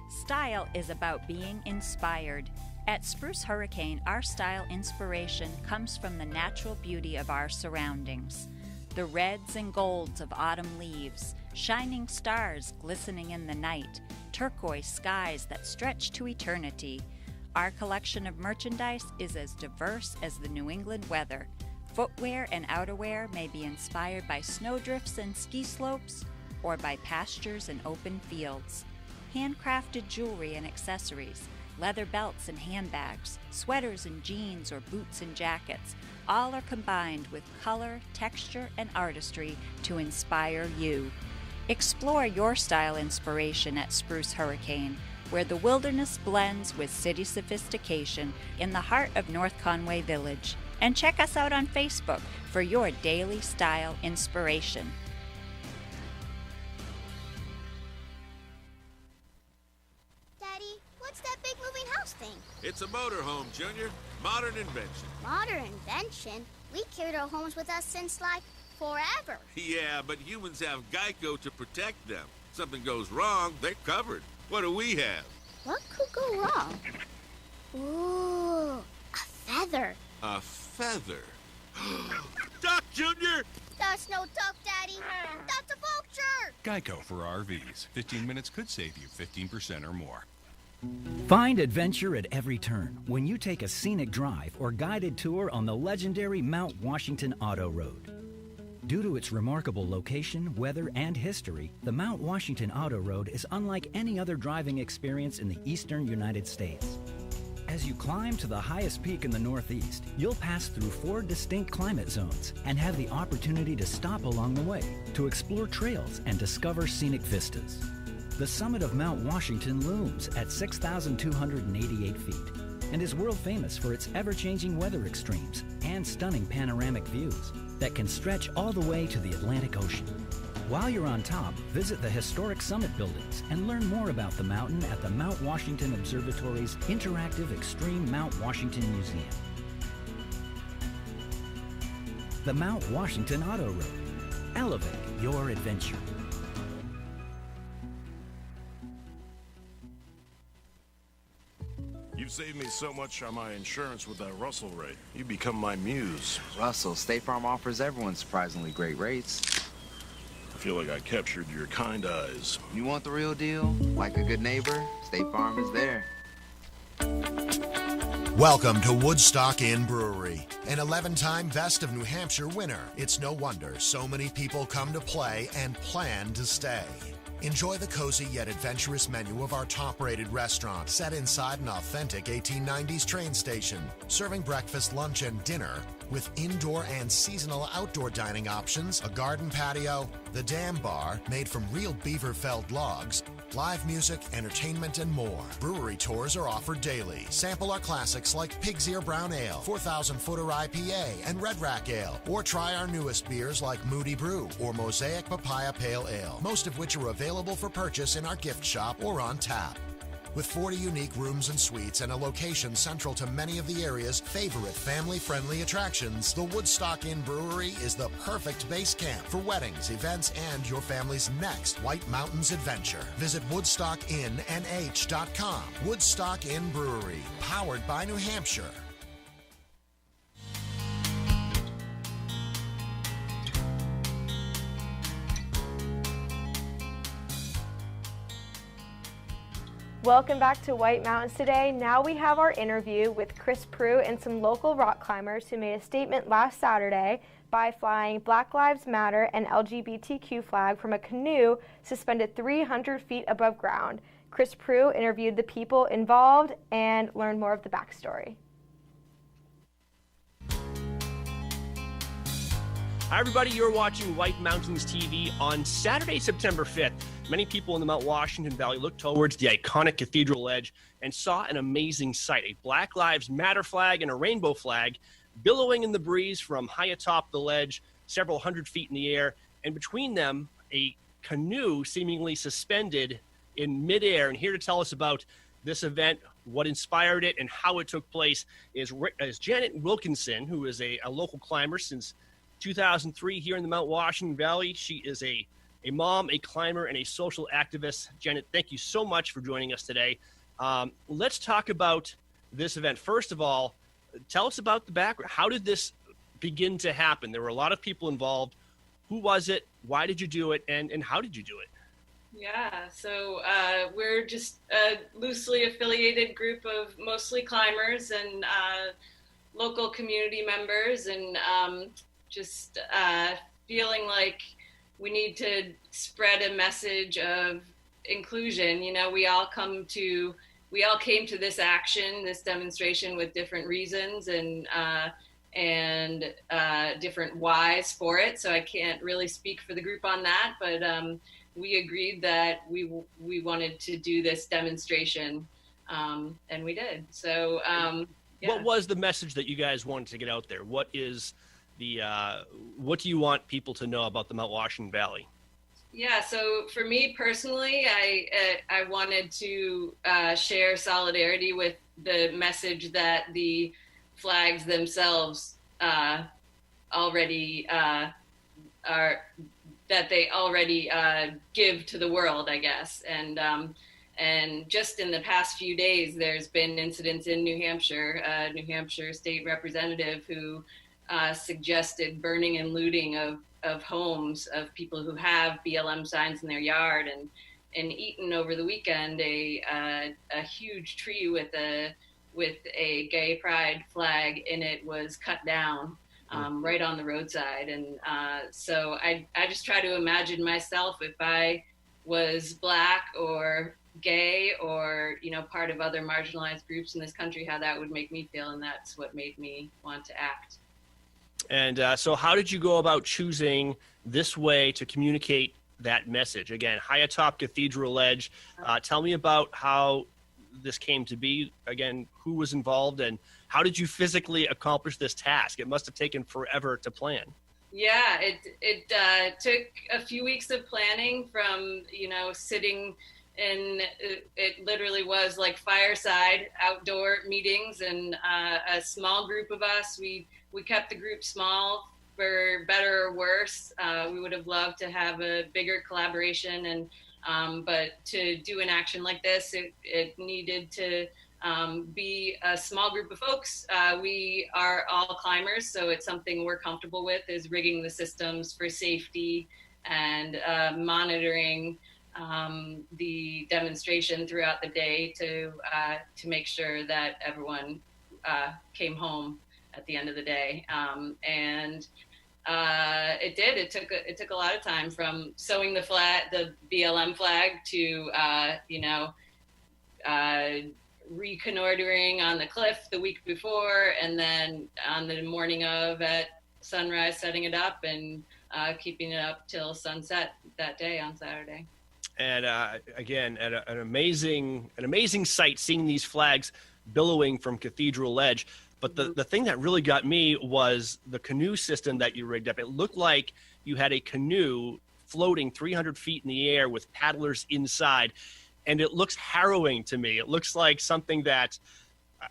Style is about being inspired. At Spruce Hurricane, our style inspiration comes from the natural beauty of our surroundings. The reds and golds of autumn leaves, shining stars glistening in the night, turquoise skies that stretch to eternity. Our collection of merchandise is as diverse as the New England weather. Footwear and outerwear may be inspired by snowdrifts and ski slopes, or by pastures and open fields. Handcrafted jewelry and accessories, leather belts and handbags, sweaters and jeans or boots and jackets, all are combined with color, texture, and artistry to inspire you. Explore your style inspiration at Spruce Hurricane, where the wilderness blends with city sophistication in the heart of North Conway Village. And check us out on Facebook for your daily style inspiration. Daddy, what's that big moving house thing? It's a motorhome, Junior. Modern invention. Modern invention? We carried our homes with us since, like, forever. Yeah, but humans have Geico to protect them. Something goes wrong, they're covered. What do we have? What could go wrong? Ooh, a feather. A feather. Duck, Junior! That's no duck, Daddy. That's a vulture. Geico for RVs. 15 minutes could save you 15% or more. Find adventure at every turn when you take a scenic drive or guided tour on the legendary Mount Washington Auto Road. Due to its remarkable location, weather, and history, the Mount Washington Auto Road is unlike any other driving experience in the eastern United States. As you climb to the highest peak in the Northeast, you'll pass through 4 distinct climate zones and have the opportunity to stop along the way to explore trails and discover scenic vistas. The summit of Mount Washington looms at 6,288 feet and is world famous for its ever-changing weather extremes and stunning panoramic views that can stretch all the way to the Atlantic Ocean. While you're on top, visit the historic summit buildings and learn more about the mountain at the Mount Washington Observatory's interactive Extreme Mount Washington Museum. The Mount Washington Auto Road. Elevate your adventure. You've saved me so much on my insurance with that Russell rate. You become my muse. Russell, State Farm offers everyone surprisingly great rates. I feel like I captured your kind eyes. You want the real deal? Like a good neighbor, State Farm is there. Welcome to Woodstock Inn Brewery, an 11-time Best of New Hampshire winner. It's no wonder so many people come to play and plan to stay. Enjoy the cozy yet adventurous menu of our top-rated restaurant set inside an authentic 1890s train station, serving breakfast, lunch, and dinner with indoor and seasonal outdoor dining options, a garden patio, the Dam Bar made from real beaver-felled logs, live music, entertainment, and more. Brewery tours are offered daily. Sample our classics like Pig's Ear Brown Ale, 4,000-footer IPA, and Red Rack Ale. Or try our newest beers like Moody Brew or Mosaic Papaya Pale Ale, most of which are available for purchase in our gift shop or on tap. With 40 unique rooms and suites and a location central to many of the area's favorite family-friendly attractions, the Woodstock Inn Brewery is the perfect base camp for weddings, events, and your family's next White Mountains adventure. Visit WoodstockInnNH.com. Woodstock Inn Brewery, powered by New Hampshire. Welcome back to White Mountains today. Now we have our interview with Chris Prue and some local rock climbers who made a statement last Saturday by flying Black Lives Matter and LGBTQ flag from a canoe suspended 300 feet above ground. Chris Prue interviewed the people involved and learned more of the backstory. Hi everybody, you're watching White Mountains TV on Saturday, September 5th. Many people in the Mount Washington Valley looked towards the iconic cathedral ledge and saw an amazing sight, a Black Lives Matter flag and a rainbow flag billowing in the breeze from high atop the ledge, several hundred feet in the air, and between them, a canoe seemingly suspended in midair. And here to tell us about this event, what inspired it, and how it took place is Janet Wilkinson, who is a local climber since 2003 here in the Mount Washington Valley. She is a mom, a climber, and a social activist. Janet, thank you so much for joining us today. Let's talk about this event. First of all, tell us about the background. How did this begin to happen? There were a lot of people involved. Who was it? Why did you do it? And how did you do it? Yeah, so we're just a loosely affiliated group of mostly climbers and local community members, and just feeling like we need to spread a message of inclusion. You know, we all came to this action, this demonstration with different reasons and different whys for it. So I can't really speak for the group on that, but we agreed that we wanted to do this demonstration, and we did. So, What was the message that you guys wanted to get out there? What is what do you want people to know about the Mount Washington Valley? Yeah, so for me personally, I wanted to share solidarity with the message that the flags themselves already give to the world, I guess. And just in the past few days, there's been incidents in New Hampshire, New Hampshire state representative who suggested burning and looting of homes of people who have BLM signs in their yard. And in Eaton over the weekend, a huge tree with a gay pride flag in it was cut down right on the roadside. And so I just try to imagine myself if I was Black or gay or, part of other marginalized groups in this country, how that would make me feel. And that's what made me want to act. And so how did you go about choosing this way to communicate that message? Again, high atop Cathedral Ledge. Tell me about how this came to be. Again, who was involved and how did you physically accomplish this task? It must have taken forever to plan. Yeah, it took a few weeks of planning from, sitting in, it literally was like fireside outdoor meetings and a small group of us. We kept the group small for better or worse. We would have loved to have a bigger collaboration, and but to do an action like this, it needed to be a small group of folks. We are all climbers, so it's something we're comfortable with, is rigging the systems for safety and monitoring the demonstration throughout the day to make sure that everyone came home at the end of the day. And it did. It took a lot of time, from sewing the BLM flag to reconnoitering on the cliff the week before, and then on the morning of at sunrise setting it up and keeping it up till sunset that day on Saturday. And again, an amazing sight, seeing these flags billowing from Cathedral Ledge. But the thing that really got me was the canoe system that you rigged up. It looked like you had a canoe floating 300 feet in the air with paddlers inside. And it looks harrowing to me. It looks like something that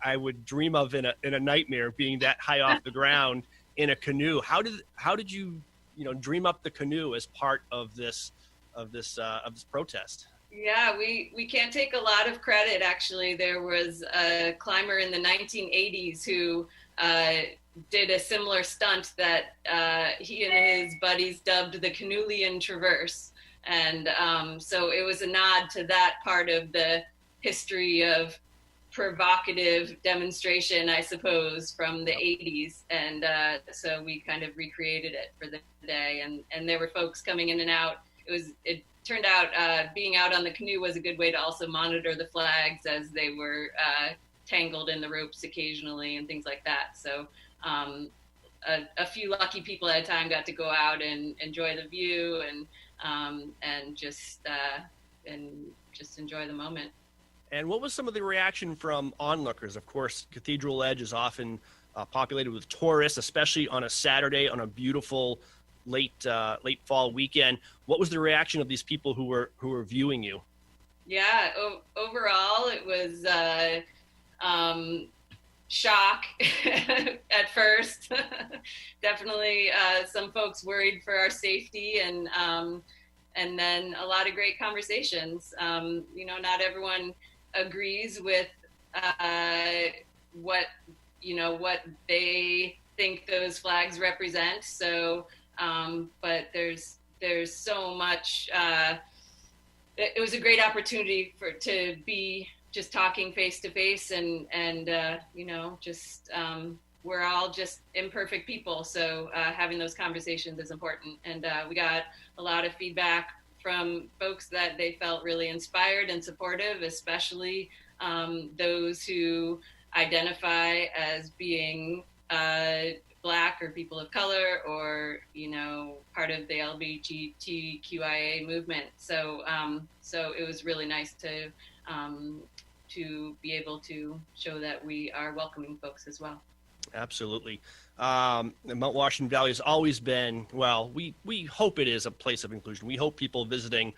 I would dream of in a nightmare, being that high off the ground in a canoe. How did you dream up the canoe as part of this protest? Yeah, we can't take a lot of credit, actually. There was a climber in the 1980s who did a similar stunt that he and his buddies dubbed the Canoelian Traverse. And so it was a nod to that part of the history of provocative demonstration, I suppose, from the 80s. And so we kind of recreated it for the day. And there were folks coming in and out. It turned out being out on the canoe was a good way to also monitor the flags as they were tangled in the ropes occasionally and things like that. So a few lucky people at a time got to go out and enjoy the view and just enjoy the moment. And what was some of the reaction from onlookers? Of course, Cathedral Ledge is often populated with tourists, especially on a Saturday on a beautiful late fall weekend. What was the reaction of these people who were viewing you? Yeah, overall it was shock at first. Definitely some folks worried for our safety, and then a lot of great conversations. Not everyone agrees with what they think those flags represent. So, but there's so much. It was a great opportunity to be just talking face to face, and we're all just imperfect people. So having those conversations is important. And we got a lot of feedback from folks that they felt really inspired and supportive, especially those who identify as being Black or people of color, or part of the LGBTQIA movement. So it was really nice to be able to show that we are welcoming folks as well. Absolutely. The Mount Washington Valley has always been, well, we hope it is a place of inclusion. We hope people visiting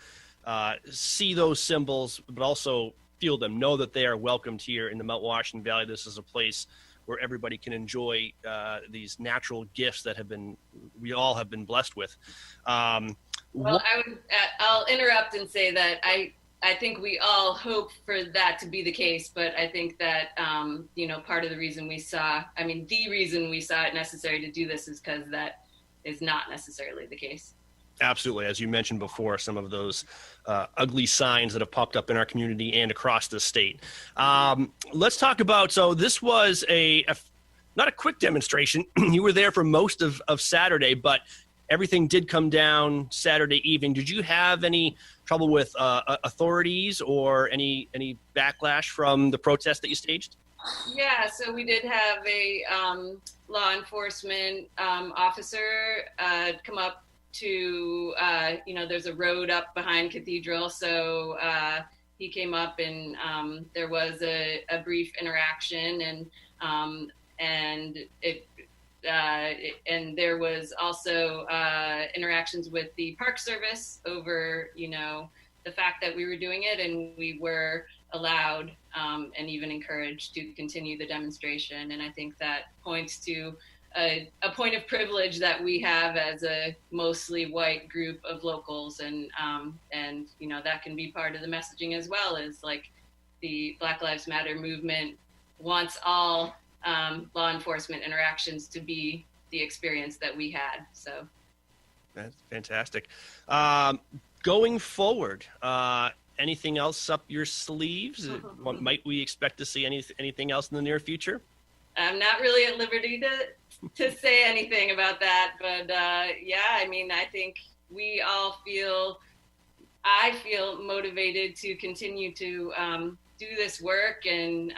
see those symbols, but also feel them, know that they are welcomed here in the Mount Washington Valley. This is a place where everybody can enjoy these natural gifts that we all have been blessed with. Well, I'll interrupt and say that I think we all hope for that to be the case, but I think that, part of the reason the reason we saw it necessary to do this is because that is not necessarily the case. Absolutely. As you mentioned before, some of those ugly signs that have popped up in our community and across the state. Let's talk about, so this was not a quick demonstration. You were there for most of Saturday, but everything did come down Saturday evening. Did you have any trouble with authorities or any backlash from the protest that you staged? Yeah, so we did have a law enforcement officer come up to, there's a road up behind Cathedral. So he came up and there was a brief interaction and there was also interactions with the Park Service over, the fact that we were doing it, and we were allowed and even encouraged to continue the demonstration. And I think that points to a point of privilege that we have as a mostly white group of locals, and that can be part of the messaging as well, as like the Black Lives Matter movement wants all law enforcement interactions to be the experience that we had. So that's fantastic. Going forward, anything else up your sleeves? Might we expect to see anything else in the near future? I'm not really at liberty to say anything about that, but I think we all I feel motivated to continue to do this work and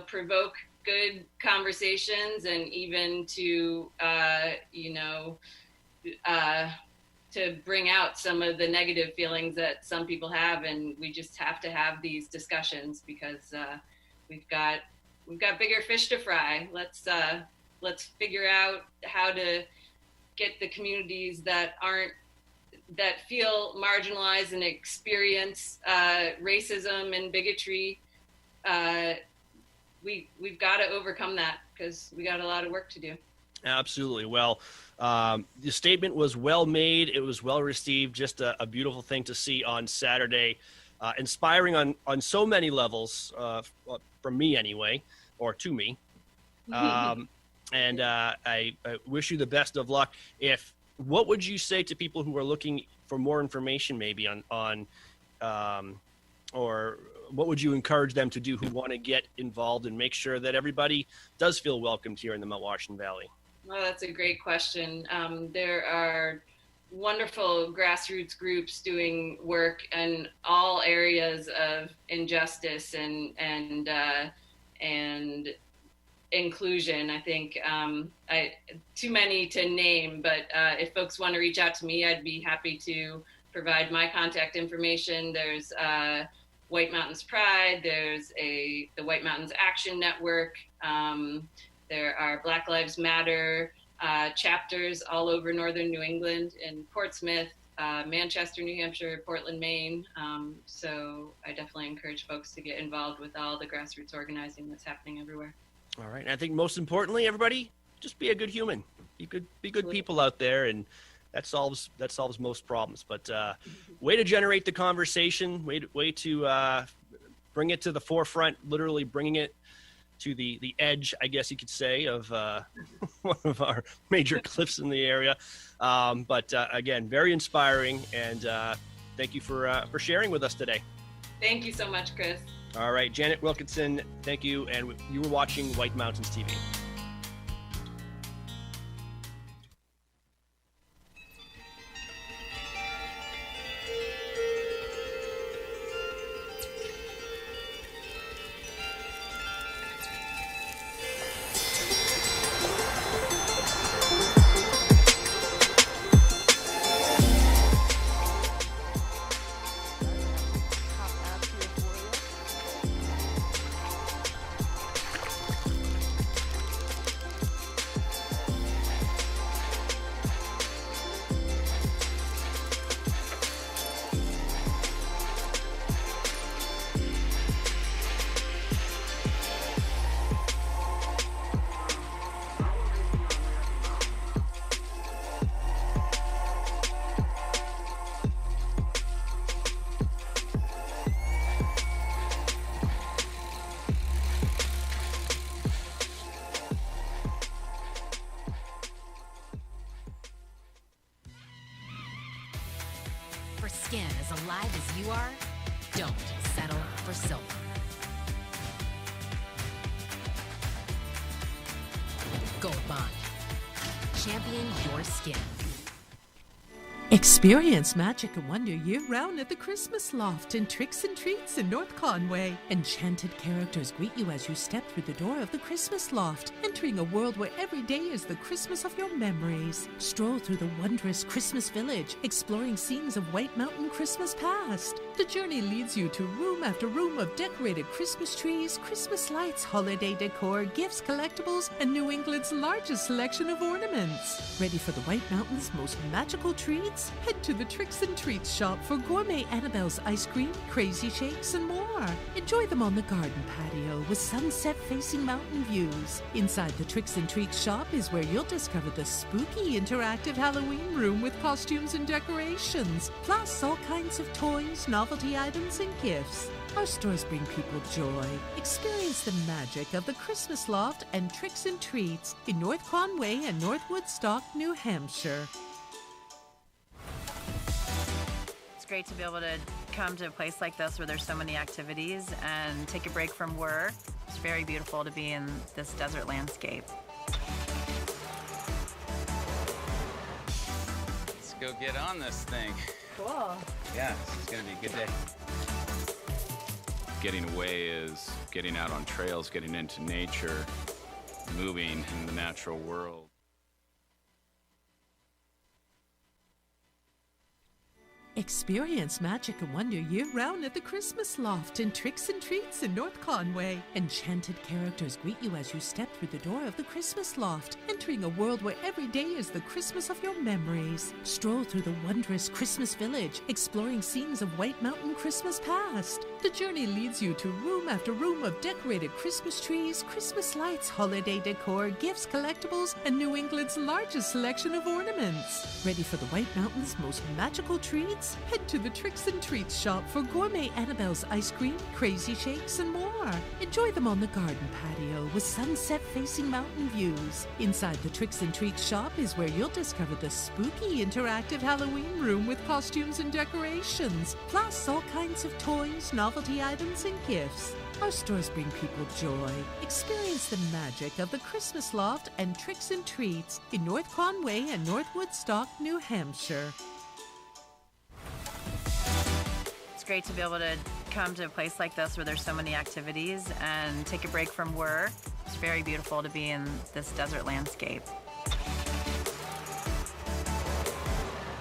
provoke good conversations, and even to to bring out some of the negative feelings that some people have. And we just have to have these discussions because we've got bigger fish to fry. Let's figure out how to get the communities that feel marginalized and experience racism and bigotry. We've got to overcome that because we got a lot of work to do. Absolutely. Well, the statement was well made. It was well received. Just a beautiful thing to see on Saturday. Inspiring on so many levels, from me anyway, or to me. And I wish you the best of luck. What would you say to people who are looking for more information maybe on or what would you encourage them to do who want to get involved and make sure that everybody does feel welcomed here in the Mount Washington Valley? Well, that's a great question. There are wonderful grassroots groups doing work in all areas of injustice and inclusion. I think too many to name, but if folks want to reach out to me, I'd be happy to provide my contact information. There's White Mountains Pride. There's the White Mountains Action Network. There are Black Lives Matter chapters all over northern New England, in Portsmouth, Manchester, New Hampshire, Portland, Maine. So I definitely encourage folks to get involved with all the grassroots organizing that's happening everywhere. All right. And I think most importantly, everybody, just be a good human. Be good people out there, and that solves most problems. But way to generate the conversation, way to bring it to the forefront, literally bringing it to the edge, I guess you could say, of one of our major cliffs in the area. But again, very inspiring, and thank you for sharing with us today. Thank you so much, Chris. All right, Janet Wilkinson, thank you. And you were watching White Mountains TV. alive as you are, don't settle for silver. Gold Bond. Champion your skin. Experience magic and wonder year-round at the Christmas Loft in Tricks and Treats in North Conway. Enchanted characters greet you as you step through the door of the Christmas Loft, entering a world where every day is the Christmas of your memories. Stroll through the wondrous Christmas Village, exploring scenes of White Mountain Christmas past. The journey leads you to room after room of decorated Christmas trees, Christmas lights, holiday decor, gifts, collectibles, and New England's largest selection of ornaments. Ready for the White Mountain's most magical treats? Head to the Tricks and Treats shop for gourmet Annabelle's ice cream, crazy shakes, and more. Enjoy them on the garden patio with sunset-facing mountain views. Inside the Tricks and Treats shop is where you'll discover the spooky interactive Halloween room with costumes and decorations, plus all kinds of toys, novelty items, and gifts. Our stores bring people joy. Experience the magic of the Christmas Loft and Tricks and Treats in North Conway and North Woodstock, New Hampshire. It's great to be able to come to a place like this where there's so many activities and take a break from work. It's very beautiful to be in this desert landscape. Let's go get on this thing. Cool. Yeah, this is gonna be a good day. Getting away is getting out on trails, getting into nature, moving in the natural world. Experience magic and wonder year-round at the Christmas Loft in Tricks and Treats in North Conway. Enchanted characters greet you as you step through the door of the Christmas Loft, entering a world where every day is the Christmas of your memories. Stroll through the wondrous Christmas Village, exploring scenes of White Mountain Christmas past. The journey leads you to room after room of decorated Christmas trees, Christmas lights, holiday decor, gifts, collectibles, and New England's largest selection of ornaments. Ready for the White Mountain's most magical treats? Head to the Tricks and Treats shop for gourmet Annabelle's ice cream, crazy shakes, and more. Enjoy them on the garden patio with sunset-facing mountain views. Inside the Tricks and Treats shop is where you'll discover the spooky interactive Halloween room with costumes and decorations, plus all kinds of toys, novelty items, and gifts. Our stores bring people joy. Experience the magic of the Christmas Loft and Tricks and Treats in North Conway and North Woodstock, New Hampshire. It's great to be able to come to a place like this where there's so many activities and take a break from work. It's very beautiful to be in this desert landscape.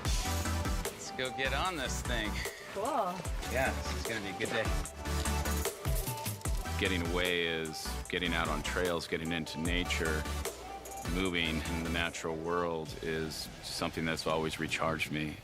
Let's go get on this thing. Cool. Yeah, this is gonna be a good day. Getting away is getting out on trails, getting into nature, moving in the natural world is something that's always recharged me.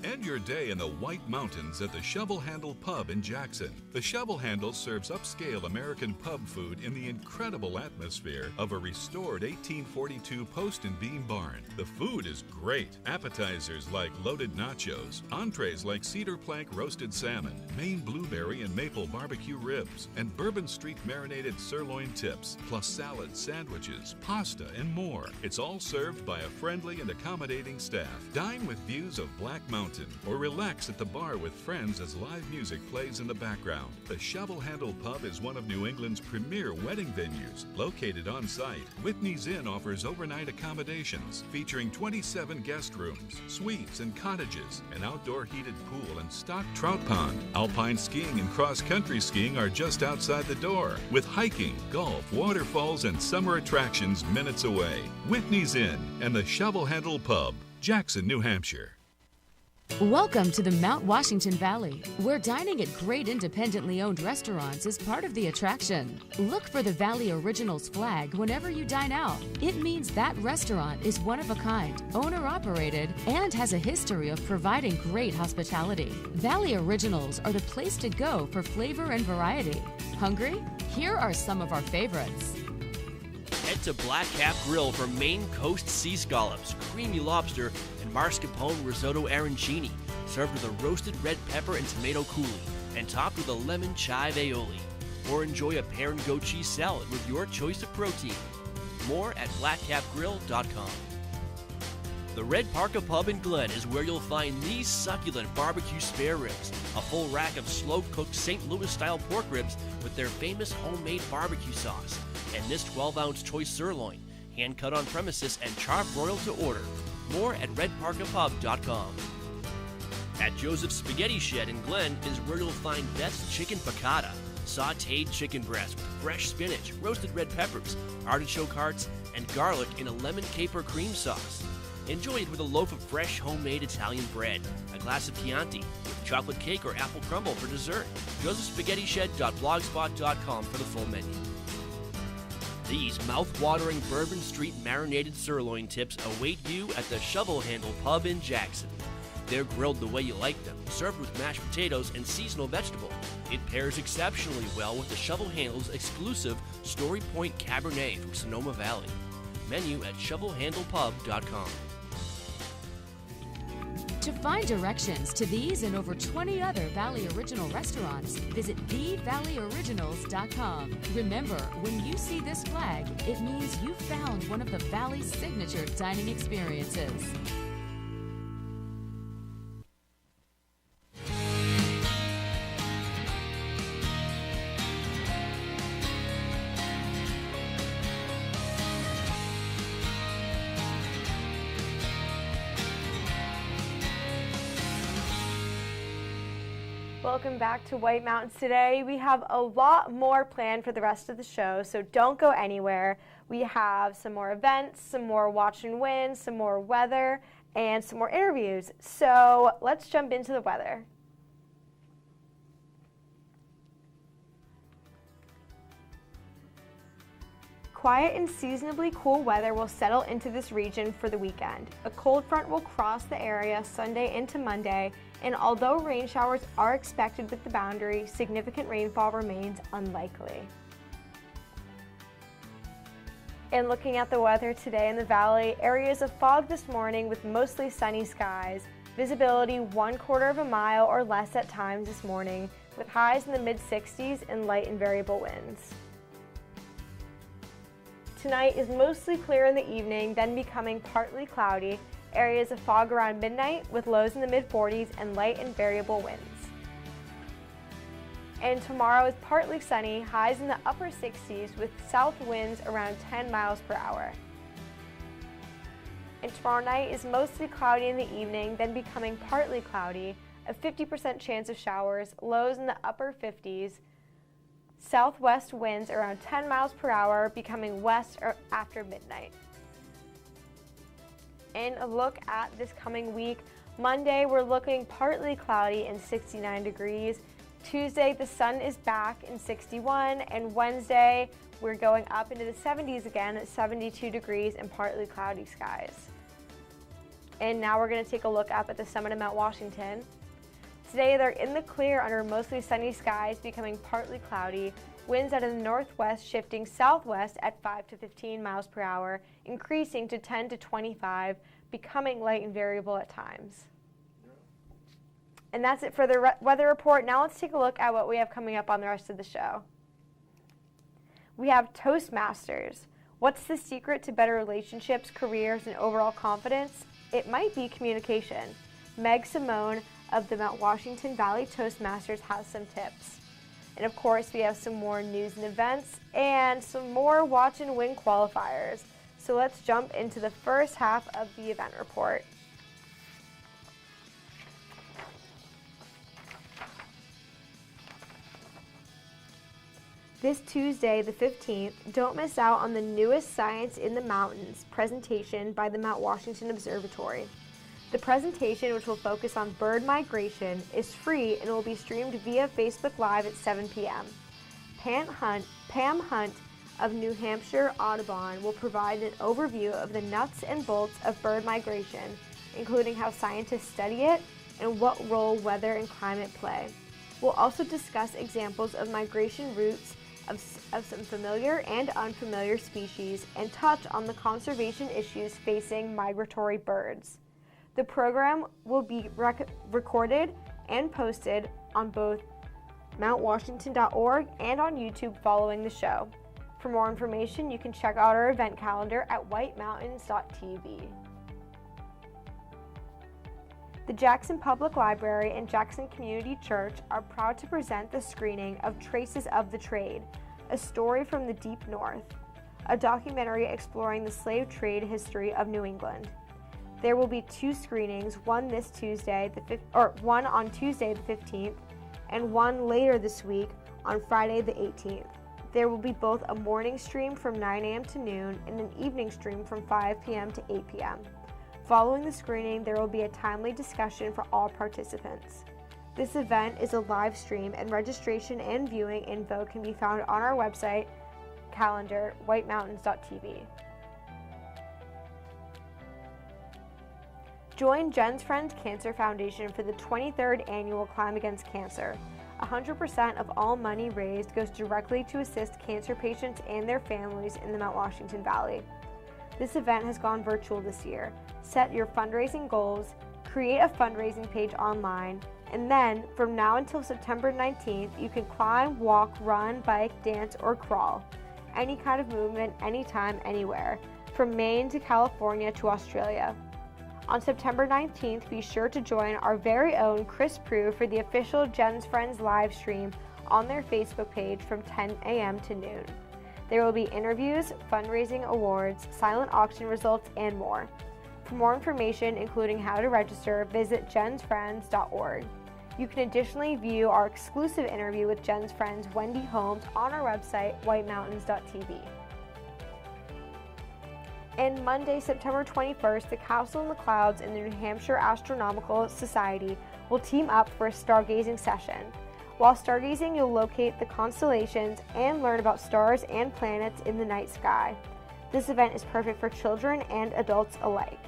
End your day in the White Mountains at the Shovel Handle Pub in Jackson. The Shovel Handle serves upscale American pub food in the incredible atmosphere of a restored 1842 post and beam barn. The food is great. Appetizers like loaded nachos, entrees like cedar plank roasted salmon, Maine blueberry and maple barbecue ribs, and Bourbon Street marinated sirloin tips, plus salads, sandwiches, pasta, and more. It's all served by a friendly and accommodating staff. Dine with views of Black Mountain, or relax at the bar with friends as live music plays in the background. The Shovel Handle Pub is one of New England's premier wedding venues. Located on site, Whitney's Inn offers overnight accommodations featuring 27 guest rooms, suites, and cottages, an outdoor heated pool and stocked trout pond. Alpine skiing and cross-country skiing are just outside the door, with hiking, golf, waterfalls, and summer attractions minutes away. Whitney's Inn and the Shovel Handle Pub, Jackson, New Hampshire. Welcome to the Mount Washington Valley, where dining at great independently owned restaurants is part of the attraction. Look for the Valley Originals flag whenever you dine out. It means that restaurant is one of a kind, owner-operated, and has a history of providing great hospitality. Valley Originals are the place to go for flavor and variety. Hungry? Here are some of our favorites. Head to Black Cap Grill for Maine Coast sea scallops, creamy lobster, and mascarpone risotto arancini, served with a roasted red pepper and tomato coulis, and topped with a lemon chive aioli. Or enjoy a pear and goat cheese salad with your choice of protein. More at blackcapgrill.com. The Red Parka Pub in Glen is where you'll find these succulent barbecue spare ribs, a full rack of slow-cooked St. Louis-style pork ribs with their famous homemade barbecue sauce, and this 12-ounce choice sirloin, hand-cut on premises and char-broiled to order. More at redparkapub.com. At Joseph's Spaghetti Shed in Glen is where you'll find Beth's Chicken Piccata, sautéed chicken breast with fresh spinach, roasted red peppers, artichoke hearts, and garlic in a lemon caper cream sauce. Enjoy it with a loaf of fresh homemade Italian bread, a glass of Chianti, with chocolate cake or apple crumble for dessert. josephspaghettished.blogspot.com for the full menu. These mouth-watering Bourbon Street marinated sirloin tips await you at the Shovel Handle Pub in Jackson. They're grilled the way you like them, served with mashed potatoes and seasonal vegetable. It pairs exceptionally well with the Shovel Handle's exclusive Story Point Cabernet from Sonoma Valley. Menu at shovelhandlepub.com. To find directions to these and over 20 other Valley Original restaurants, visit thevalleyoriginals.com. Remember, when you see this flag, it means you found one of the Valley's signature dining experiences. Welcome back to White Mountains today. We have a lot more planned for the rest of the show, so don't go anywhere. We have some more events, some more watch and win, some more weather, and some more interviews. So let's jump into the weather. Quiet and seasonably cool weather will settle into this region for the weekend. A cold front will cross the area Sunday into Monday, and although rain showers are expected with the boundary, significant rainfall remains unlikely. And looking at the weather today in the valley, areas of fog this morning with mostly sunny skies. Visibility 1/4 of a mile or less at times this morning, with highs in the mid-60s and light and variable winds. Tonight is mostly clear in the evening, then becoming partly cloudy. Areas of fog around midnight with lows in the mid-40s and light and variable winds. And tomorrow is partly sunny, highs in the upper 60s with south winds around 10 miles per hour. And tomorrow night is mostly cloudy in the evening, then becoming partly cloudy, a 50% chance of showers, lows in the upper 50s, southwest winds around 10 miles per hour, becoming west or after midnight. And a look at this coming week. Monday, we're looking partly cloudy and 69 degrees. Tuesday, the sun is back in 61, and Wednesday, we're going up into the 70s again at 72 degrees and partly cloudy skies. And now we're going to take a look up at the summit of Mount Washington. Today, they're in the clear under mostly sunny skies, becoming partly cloudy. Winds out of the northwest shifting southwest at 5 to 15 miles per hour, increasing to 10 to 25, becoming light and variable at times. And that's it for the weather report. Now let's take a look at what we have coming up on the rest of the show. We have Toastmasters. What's the secret to better relationships, careers, and overall confidence? It might be communication. Meg Simone of the Mount Washington Valley Toastmasters has some tips. And of course, we have some more news and events and some more watch and win qualifiers. So let's jump into the first half of the event report. This Tuesday, the 15th, don't miss out on the newest Science in the Mountains presentation by the Mount Washington Observatory. The presentation, which will focus on bird migration, is free and will be streamed via Facebook Live at 7 p.m. Pam Hunt of New Hampshire Audubon will provide an overview of the nuts and bolts of bird migration, including how scientists study it and what role weather and climate play. We'll also discuss examples of migration routes of some familiar and unfamiliar species and touch on the conservation issues facing migratory birds. The program will be recorded and posted on both mountwashington.org and on YouTube following the show. For more information, you can check out our event calendar at whitemountains.tv. The Jackson Public Library and Jackson Community Church are proud to present the screening of Traces of the Trade, a story from the Deep North, a documentary exploring the slave trade history of New England. There will be 2 screenings, one on Tuesday the 15th and one later this week on Friday the 18th. There will be both a morning stream from 9 a.m. to noon and an evening stream from 5 p.m. to 8 p.m. Following the screening, there will be a timely discussion for all participants. This event is a live stream, and registration and viewing info can be found on our website calendar, whitemountains.tv. Join Jen's Friends Cancer Foundation for the 23rd Annual Climb Against Cancer. 100% of all money raised goes directly to assist cancer patients and their families in the Mount Washington Valley. This event has gone virtual this year. Set your fundraising goals, create a fundraising page online, and then from now until September 19th, you can climb, walk, run, bike, dance, or crawl. Any kind of movement, anytime, anywhere, from Maine to California to Australia. On September 19th, be sure to join our very own Chris Prue for the official Jen's Friends live stream on their Facebook page from 10 a.m. to noon. There will be interviews, fundraising awards, silent auction results, and more. For more information, including how to register, visit jensfriends.org. You can additionally view our exclusive interview with Jen's friends Wendy Holmes on our website, whitemountains.tv. And Monday, September 21st, the Castle in the Clouds and the New Hampshire Astronomical Society will team up for a stargazing session. While stargazing, you'll locate the constellations and learn about stars and planets in the night sky. This event is perfect for children and adults alike.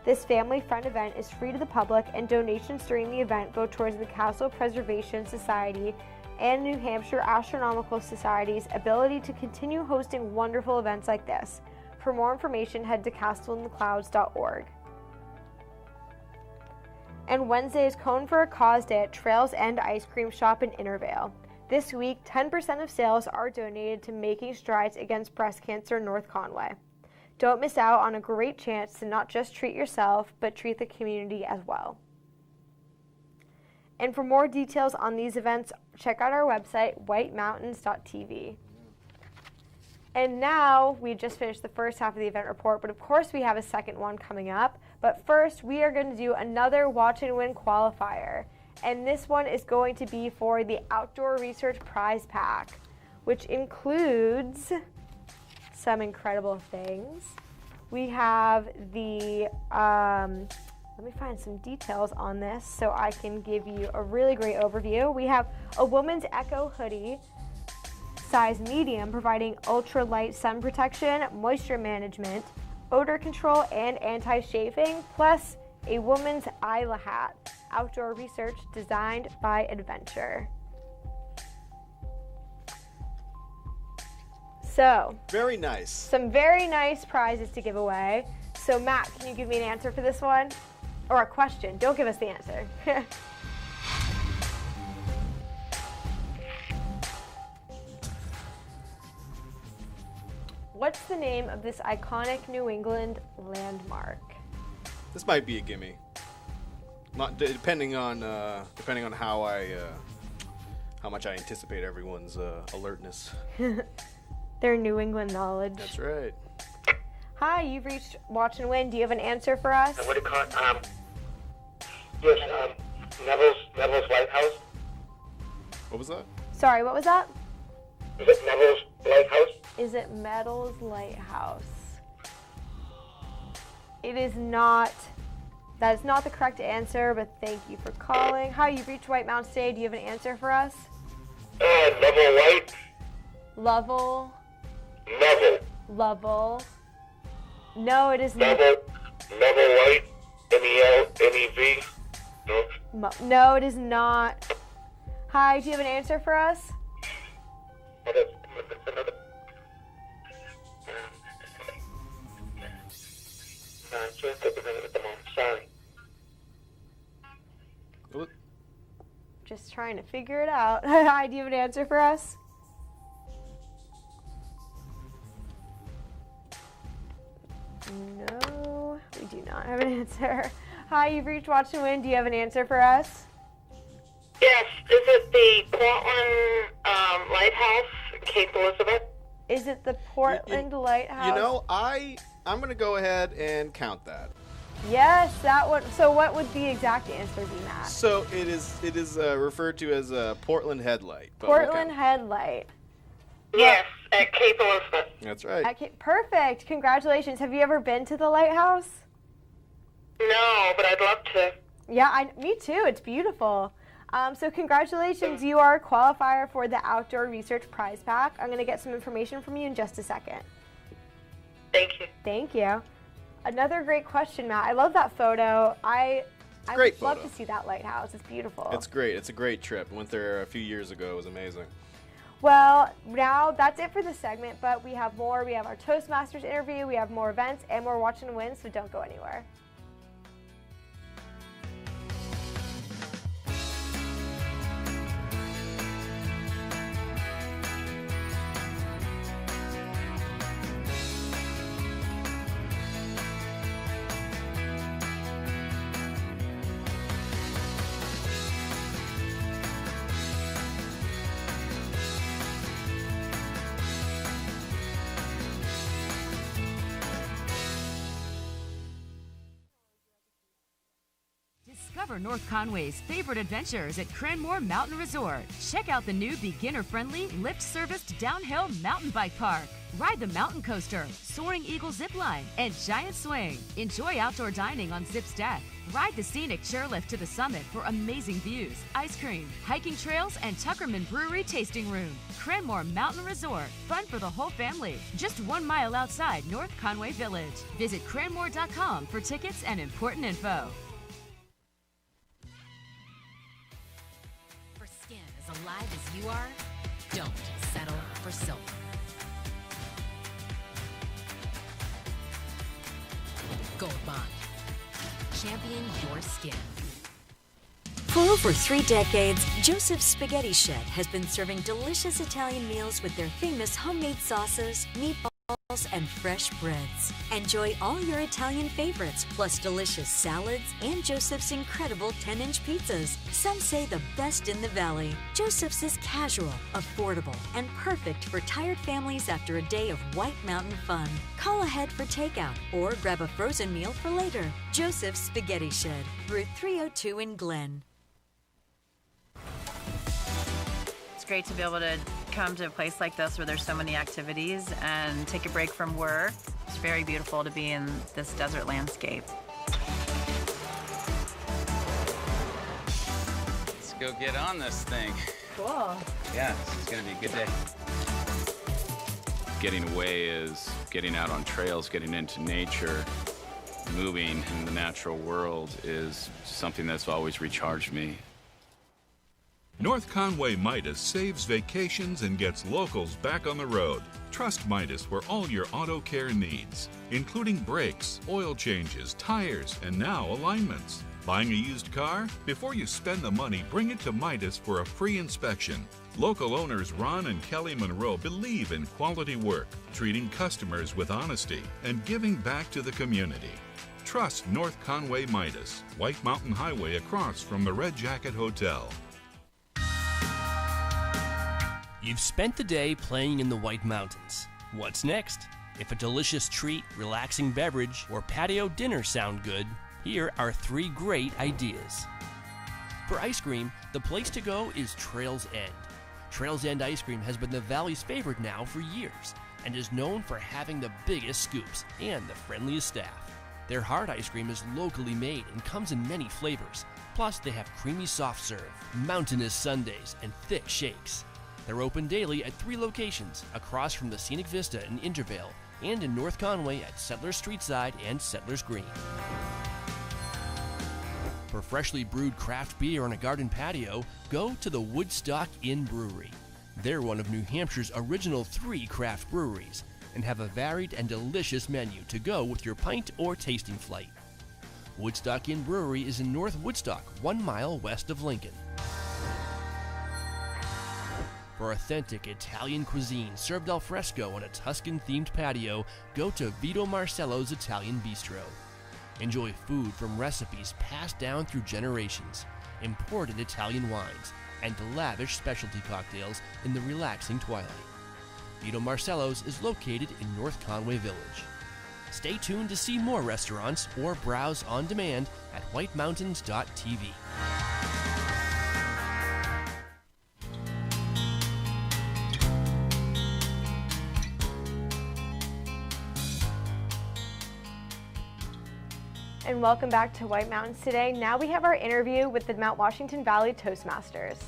This family-fun event is free to the public, and donations during the event go towards the Castle Preservation Society and New Hampshire Astronomical Society's ability to continue hosting wonderful events like this. For more information, head to castleintheclouds.org. And Wednesday is Cone for a Cause Day at Trails End Ice Cream Shop in Intervale. This week, 10% of sales are donated to Making Strides Against Breast Cancer North Conway. Don't miss out on a great chance to not just treat yourself, but treat the community as well. And for more details on these events, check out our website, whitemountains.tv. And now, we just finished the first half of the event report, but of course we have a second one coming up. But first, we are going to do another Watch and Win qualifier. And this one is going to be for the Outdoor Research Prize Pack, which includes some incredible things. We have the, let me find some details on this so I can give you a really great overview. We have a woman's Echo hoodie, size medium, providing ultra-light sun protection, moisture management, odor control, and anti-chafing, plus a woman's Isla hat, outdoor research designed by Adventure. So, very nice. Some very nice prizes to give away. So Matt, can you give me an answer for this one? Or a question, don't give us the answer. What's the name of this iconic New England landmark? This might be a gimme. Not depending on how much I anticipate everyone's alertness. Their New England knowledge. That's right. Hi, you've reached Watch and Win. Do you have an answer for us? What do you call it? Yes, Neville's Lighthouse. What was that? Sorry, what was that? Is it Neville's Lighthouse? Is it Meadows Lighthouse? It is not. That is not the correct answer, but thank you for calling. Hi, you've reached White Mountain State. Do you have an answer for us? Neville White. Lovell. Neville. Lovell. No, it is not. Neville White. N-E-L-N-E-V. No. No, it is not. Hi, do you have an answer for us? Sorry. Just trying to figure it out. Hi, do you have an answer for us? No, we do not have an answer. Hi, you've reached Watch and Win. Do you have an answer for us? Yes. Is it the Portland Lighthouse, Cape Elizabeth? Is it the Portland Lighthouse? You know, I'm going to go ahead and count that. Yes, that one. So what would the exact answer be, Matt? So it is referred to as a Portland headlight. but Portland headlight. Yes, at Cape Elizabeth. That's right. Perfect. Congratulations. Have you ever been to the lighthouse? No, but I'd love to. Yeah, me too. It's beautiful. So congratulations. You are a qualifier for the Outdoor Research Prize Pack. I'm going to get some information from you in just a second. Thank you. Thank you. Another great question, Matt. I love that photo. I Great would love photo. to see that lighthouse. It's beautiful. It's great. It's a great trip. Went there a few years ago. It was amazing. Well, now that's it for this segment, but we have more. We have our Toastmasters interview, we have more events, and more Watch and Win, so don't go anywhere. Discover North Conway's favorite adventures at Cranmore Mountain Resort. Check out the new beginner-friendly, lift-serviced downhill mountain bike park. Ride the mountain coaster, Soaring Eagle zip line, and giant swing. Enjoy outdoor dining on Zip's deck. Ride the scenic chairlift to the summit for amazing views, ice cream, hiking trails, and Tuckerman Brewery tasting room. Cranmore Mountain Resort. Fun for the whole family. Just 1 mile outside North Conway Village. Visit cranmore.com for tickets and important info. For skin as alive as you are, don't settle for silver. Gold Bond. Champion your skin. For over 3 decades, Joseph's Spaghetti Shed has been serving delicious Italian meals with their famous homemade sauces, meatballs, and fresh breads. Enjoy all your Italian favorites, plus delicious salads and Joseph's incredible 10-inch pizzas. Some say the best in the valley. Joseph's is casual, affordable, and perfect for tired families after a day of White Mountain fun. Call ahead for takeout or grab a frozen meal for later. Joseph's Spaghetti Shed, Route 302 in Glen. It's great to be able to come to a place like this where there's so many activities and take a break from work. It's very beautiful to be in this desert landscape. Let's go get on this thing. Cool. Yeah, this is gonna be a good day. Getting away is getting out on trails, getting into nature, moving in the natural world is something that's always recharged me. North Conway Midas saves vacations and gets locals back on the road. Trust Midas for all your auto care needs, including brakes, oil changes, tires, and now alignments. Buying a used car? Before you spend the money, bring it to Midas for a free inspection. Local owners Ron and Kelly Monroe believe in quality work, treating customers with honesty, and giving back to the community. Trust North Conway Midas, White Mountain Highway across from the Red Jacket Hotel. You've spent the day playing in the White Mountains. What's next? If a delicious treat, relaxing beverage, or patio dinner sound good, here are 3 great ideas. For ice cream, the place to go is Trails End. Trails End ice cream has been the Valley's favorite now for years and is known for having the biggest scoops and the friendliest staff. Their hard ice cream is locally made and comes in many flavors. Plus, they have creamy soft serve, mountainous sundaes, and thick shakes. They're open daily at 3 locations across from the Scenic Vista in Intervale and in North Conway at Settlers Streetside and Settlers Green. For freshly brewed craft beer on a garden patio, go to the Woodstock Inn Brewery. They're one of New Hampshire's original 3 craft breweries and have a varied and delicious menu to go with your pint or tasting flight. Woodstock Inn Brewery is in North Woodstock, 1 mile west of Lincoln. For authentic Italian cuisine served al fresco on a Tuscan-themed patio, go to Vito Marcello's Italian Bistro. Enjoy food from recipes passed down through generations, imported Italian wines, and lavish specialty cocktails in the relaxing twilight. Vito Marcello's is located in North Conway Village. Stay tuned to see more restaurants or browse on demand at whitemountains.tv. And welcome back to White Mountains today. Now we have our interview with the Mount Washington Valley Toastmasters.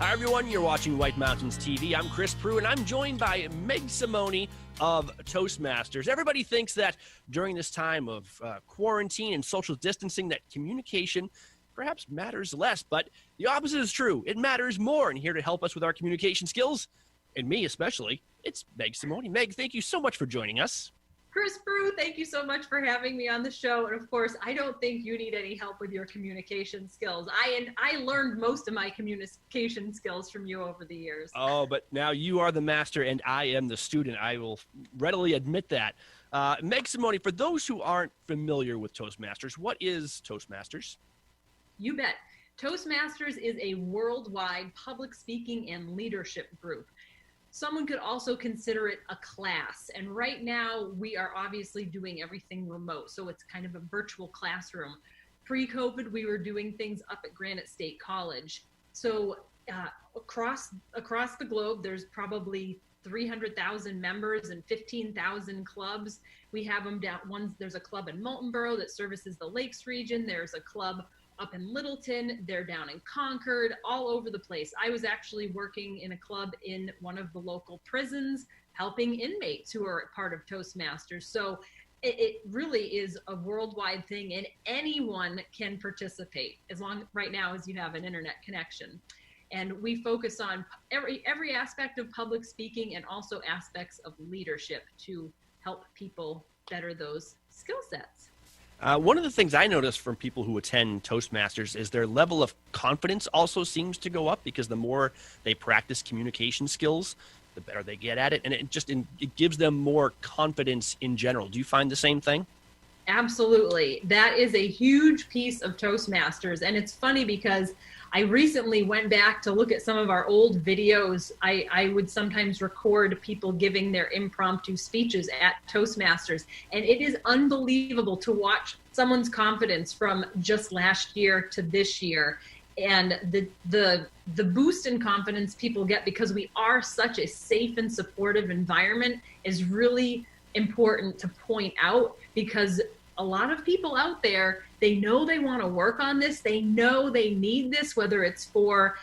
Hi everyone, you're watching White Mountains TV. I'm Chris Prue and I'm joined by Meg Simone of Toastmasters. Everybody thinks that during this time of quarantine and social distancing that communication perhaps matters less, but the opposite is true. It matters more, and here to help us with our communication skills, and me especially, it's Meg Simone. Meg, thank you so much for joining us. Chris Prue, thank you so much for having me on the show. And of course, I don't think you need any help with your communication skills. I learned most of my communication skills from you over the years. Oh, but now you are the master and I am the student. I will readily admit that. Meg Simone, for those who aren't familiar with Toastmasters, what is Toastmasters? You bet. Toastmasters is a worldwide public speaking and leadership group. Someone could also consider it a class. And right now we are obviously doing everything remote. So it's kind of a virtual classroom. Pre-COVID, we were doing things up at Granite State College. So across the globe, there's probably 300,000 members and 15,000 clubs. We have them down. There's a club in Moultonboro that services the Lakes region. There's a club up in Littleton, they're down in Concord, all over the place. I was actually working in a club in one of the local prisons, helping inmates who are part of Toastmasters. So it really is a worldwide thing, and anyone can participate as long right now as you have an internet connection. And we focus on every aspect of public speaking and also aspects of leadership to help people better those skill sets. One of the things I notice from people who attend Toastmasters is their level of confidence also seems to go up, because the more they practice communication skills, the better they get at it. And it gives them more confidence in general. Do you find the same thing? Absolutely. That is a huge piece of Toastmasters. And it's funny because I recently went back to look at some of our old videos. I would sometimes record people giving their impromptu speeches at Toastmasters. And it is unbelievable to watch someone's confidence from just last year to this year. And the boost in confidence people get because we are such a safe and supportive environment is really important to point out, because a lot of people out there, they know they want to work on this. They know they need this, whether it's for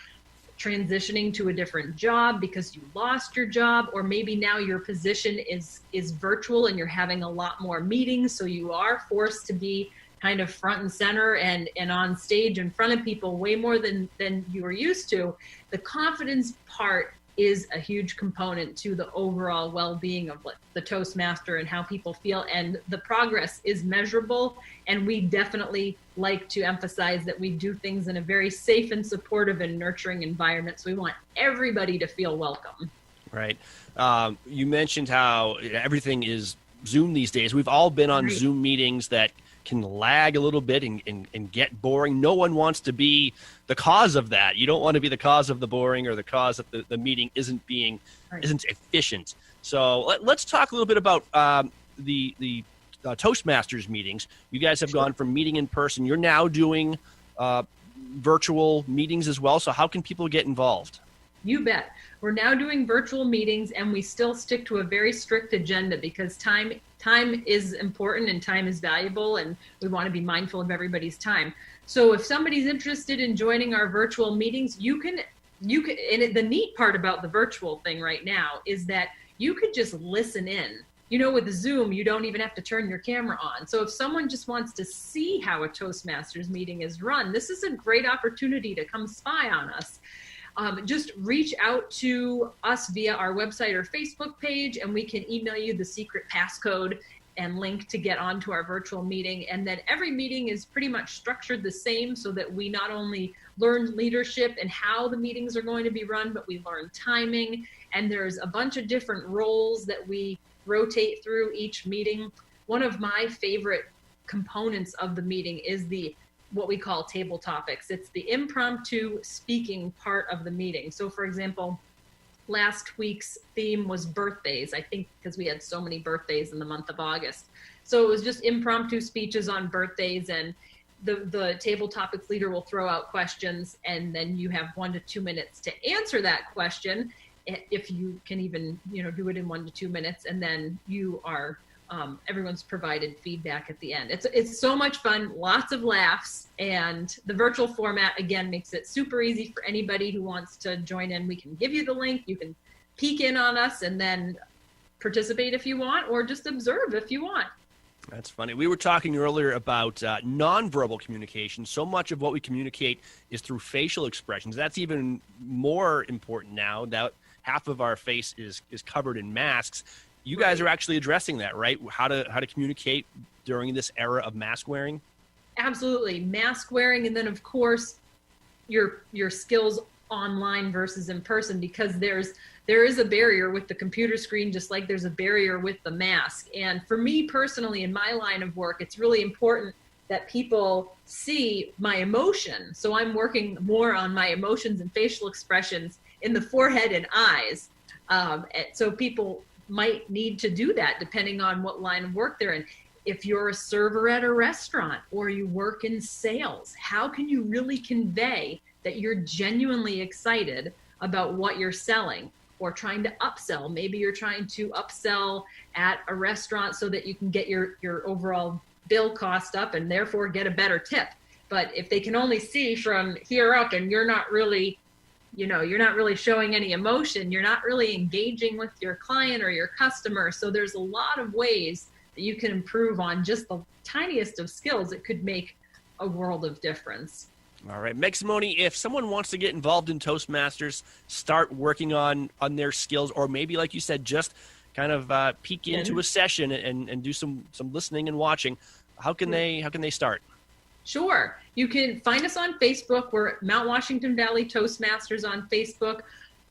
transitioning to a different job because you lost your job, or maybe now your position is virtual and you're having a lot more meetings. So you are forced to be kind of front and center and on stage in front of people way more than you were used to. The confidence part is a huge component to the overall well-being of the Toastmaster and how people feel, and the progress is measurable. And we definitely like to emphasize that we do things in a very safe and supportive and nurturing environment. So we want everybody to feel welcome. Right. You mentioned how everything is Zoom these days. We've all been on Zoom meetings that can lag a little bit and get boring. No one wants to be the cause of that. You don't want to be the cause of the boring or the cause that the meeting isn't efficient. So let's talk a little bit about the Toastmasters meetings. You guys have gone from meeting in person. You're now doing virtual meetings as well. So how can people get involved? You bet. We're now doing virtual meetings, and we still stick to a very strict agenda because time is important and time is valuable, and we want to be mindful of everybody's time. So if somebody's interested in joining our virtual meetings, you can, and the neat part about the virtual thing right now is that you could just listen in. You know, with Zoom, you don't even have to turn your camera on. So if someone just wants to see how a Toastmasters meeting is run, this is a great opportunity to come spy on us. Just reach out to us via our website or Facebook page, and we can email you the secret passcode and link to get onto our virtual meeting. And then every meeting is pretty much structured the same so that we not only learn leadership and how the meetings are going to be run, but we learn timing. And there's a bunch of different roles that we rotate through each meeting. One of my favorite components of the meeting is what we call table topics. It's the impromptu speaking part of the meeting. So for example, last week's theme was birthdays, I think because we had so many birthdays in the month of August. So it was just impromptu speeches on birthdays, and the table topics leader will throw out questions, and then you have 1 to 2 minutes to answer that question, if you can even do it in 1 to 2 minutes, and then you are everyone's provided feedback at the end. It's so much fun, lots of laughs, and the virtual format again makes it super easy for anybody who wants to join in. We can give you the link, you can peek in on us and then participate if you want, or just observe if you want. That's funny. We were talking earlier about nonverbal communication. So much of what we communicate is through facial expressions. That's even more important now that half of our face is covered in masks. You guys are actually addressing that, right? How to communicate during this era of mask wearing? Absolutely. Mask wearing, and then of course your skills online versus in person, because there is a barrier with the computer screen, just like there's a barrier with the mask. And for me personally, in my line of work, it's really important that people see my emotion. So I'm working more on my emotions and facial expressions in the forehead and eyes. So people might need to do that depending on what line of work they're in. If you're a server at a restaurant or you work in sales, how can you really convey that you're genuinely excited about what you're selling or trying to upsell? Maybe you're trying to upsell at a restaurant so that you can get your overall bill cost up and therefore get a better tip. But if they can only see from here up and you're not really showing any emotion, you're not really engaging with your client or your customer. So there's a lot of ways that you can improve on just the tiniest of skills. It could make a world of difference. All right, Meg Simone, if someone wants to get involved in Toastmasters, start working on their skills, or maybe, like you said, just kind of peek into a session and do some listening and watching, how can they start? Sure. You can find us on Facebook. We're Mount Washington Valley Toastmasters on Facebook.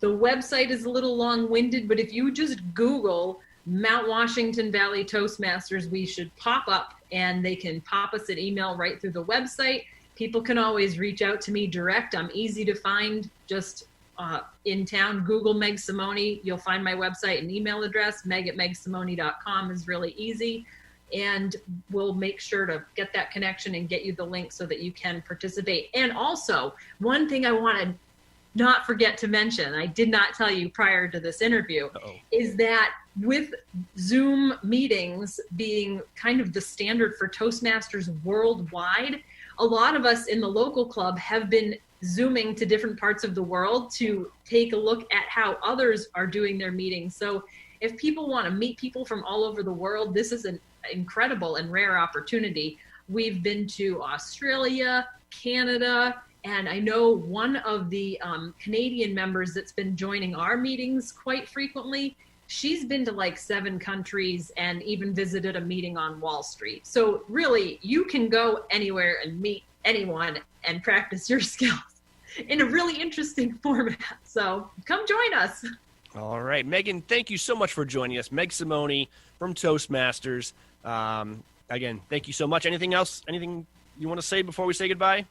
The website is a little long-winded, but if you just Google Mount Washington Valley Toastmasters, we should pop up, and they can pop us an email right through the website. People can always reach out to me direct. I'm easy to find. Just in town, Google Meg Simone. You'll find my website and email address. meg@megsimone.com is really easy. And we'll make sure to get that connection and get you the link so that you can participate. And also, one thing I want to not forget to mention, I did not tell you prior to this interview, is that with Zoom meetings being kind of the standard for Toastmasters worldwide, a lot of us in the local club have been Zooming to different parts of the world to take a look at how others are doing their meetings. So if people want to meet people from all over the world, this is an incredible and rare opportunity. We've been to Australia, Canada, and I know one of the Canadian members that's been joining our meetings quite frequently, she's been to like 7 countries and even visited a meeting on Wall Street. So really, you can go anywhere and meet anyone and practice your skills in a really interesting format. So come join us. All right, Megan, thank you so much for joining us. Meg Simone from Toastmasters. Again, thank you so much. Anything else? Anything you want to say before we say goodbye?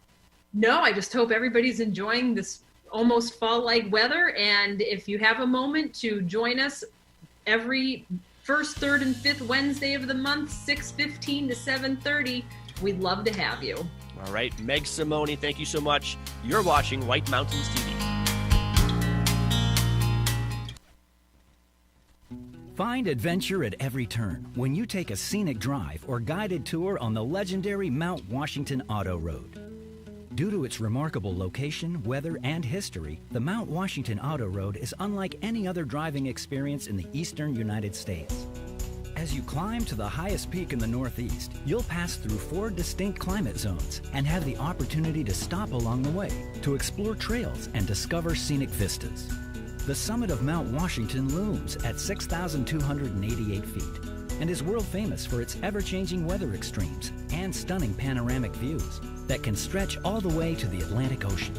No, I just hope everybody's enjoying this almost fall-like weather. And if you have a moment to join us every first, third, and fifth Wednesday of the month, 6:15 to 7:30, we'd love to have you. All right, Meg Simone, thank you so much. You're watching White Mountains TV. Find adventure at every turn when you take a scenic drive or guided tour on the legendary Mount Washington Auto Road. Due to its remarkable location, weather, and history, the Mount Washington Auto Road is unlike any other driving experience in the eastern United States. As you climb to the highest peak in the Northeast, you'll pass through 4 distinct climate zones and have the opportunity to stop along the way to explore trails and discover scenic vistas. The summit of Mount Washington looms at 6,288 feet and is world famous for its ever-changing weather extremes and stunning panoramic views that can stretch all the way to the Atlantic Ocean.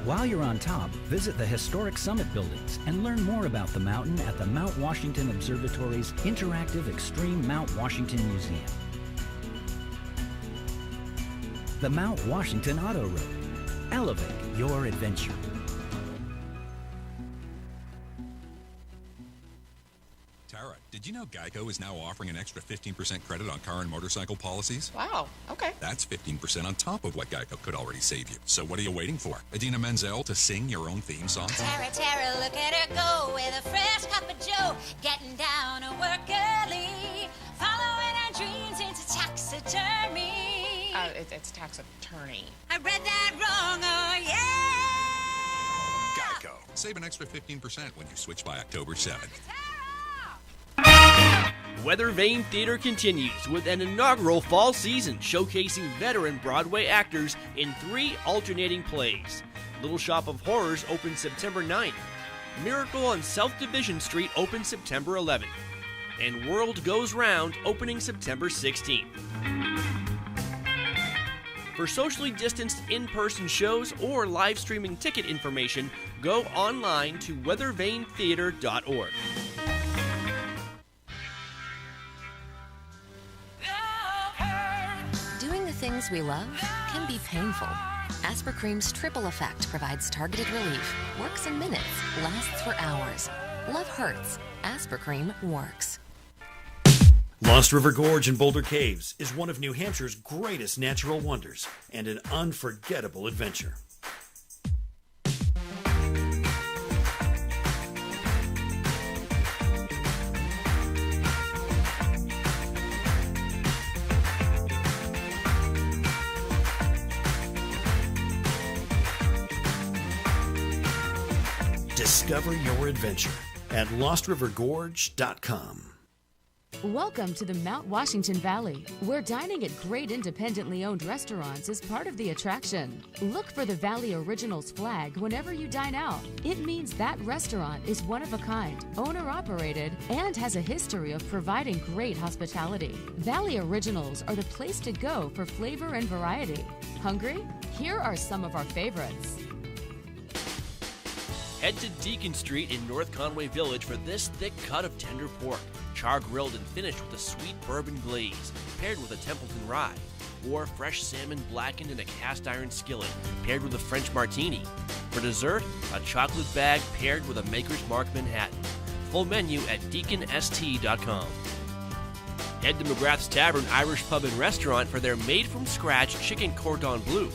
While you're on top, visit the historic summit buildings and learn more about the mountain at the Mount Washington Observatory's interactive Extreme Mount Washington Museum. The Mount Washington Auto Road. Elevate your adventure. Tara, did you know Geico is now offering an extra 15% credit on car and motorcycle policies? Wow, okay. That's 15% on top of what Geico could already save you. So what are you waiting for? Idina Menzel to sing your own theme song? Tara, Tara, look at her go with a fresh cup of joe, getting down to work early, following her dreams into taxidermy. It's tax attorney. I read that wrong, oh yeah! Geico. Save an extra 15% when you switch by October 7th. Weather Vane Theater continues with an inaugural fall season showcasing veteran Broadway actors in 3 alternating plays. Little Shop of Horrors opens September 9th. Miracle on South Division Street opens September 11th. And World Goes Round opening September 16th. For socially distanced in-person shows or live streaming ticket information, go online to weathervanetheater.org. Doing the things we love can be painful. Aspercream's triple effect provides targeted relief, works in minutes, lasts for hours. Love hurts. Aspercream works. Lost River Gorge in Boulder Caves is one of New Hampshire's greatest natural wonders and an unforgettable adventure. Discover your adventure at LostRiverGorge.com. Welcome to the Mount Washington Valley, where dining at great independently owned restaurants is part of the attraction. Look for the Valley Originals flag whenever you dine out. It means that restaurant is one of a kind, owner-operated, and has a history of providing great hospitality. Valley Originals are the place to go for flavor and variety. Hungry? Here are some of our favorites. Head to Deacon Street in North Conway Village for this thick cut of tender pork, char-grilled and finished with a sweet bourbon glaze, paired with a Templeton rye, or fresh salmon blackened in a cast-iron skillet, paired with a French martini. For dessert, a chocolate bag paired with a Maker's Mark Manhattan. Full menu at deaconst.com. Head to McGrath's Tavern Irish Pub and Restaurant for their made-from-scratch chicken cordon bleu.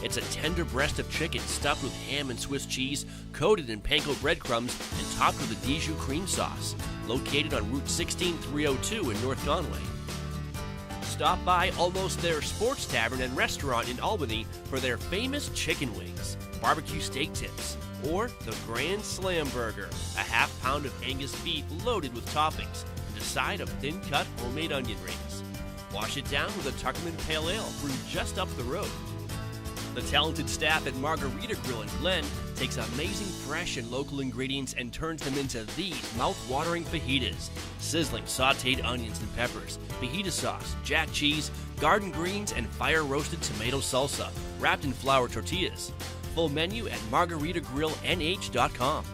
It's a tender breast of chicken stuffed with ham and Swiss cheese, coated in panko breadcrumbs, and topped with a Dijon cream sauce. Located on Route 16302 in North Conway. Stop by Almost There Sports Tavern and Restaurant in Albany for their famous chicken wings, barbecue steak tips, or the Grand Slam Burger, a half pound of Angus beef loaded with toppings, and a side of thin-cut homemade onion rings. Wash it down with a Tuckerman Pale Ale brewed just up the road. The talented staff at Margarita Grill in Glen takes amazing fresh and local ingredients and turns them into these mouth-watering fajitas. Sizzling sautéed onions and peppers, fajita sauce, jack cheese, garden greens, and fire-roasted tomato salsa, wrapped in flour tortillas. Full menu at margaritagrilLNH.com.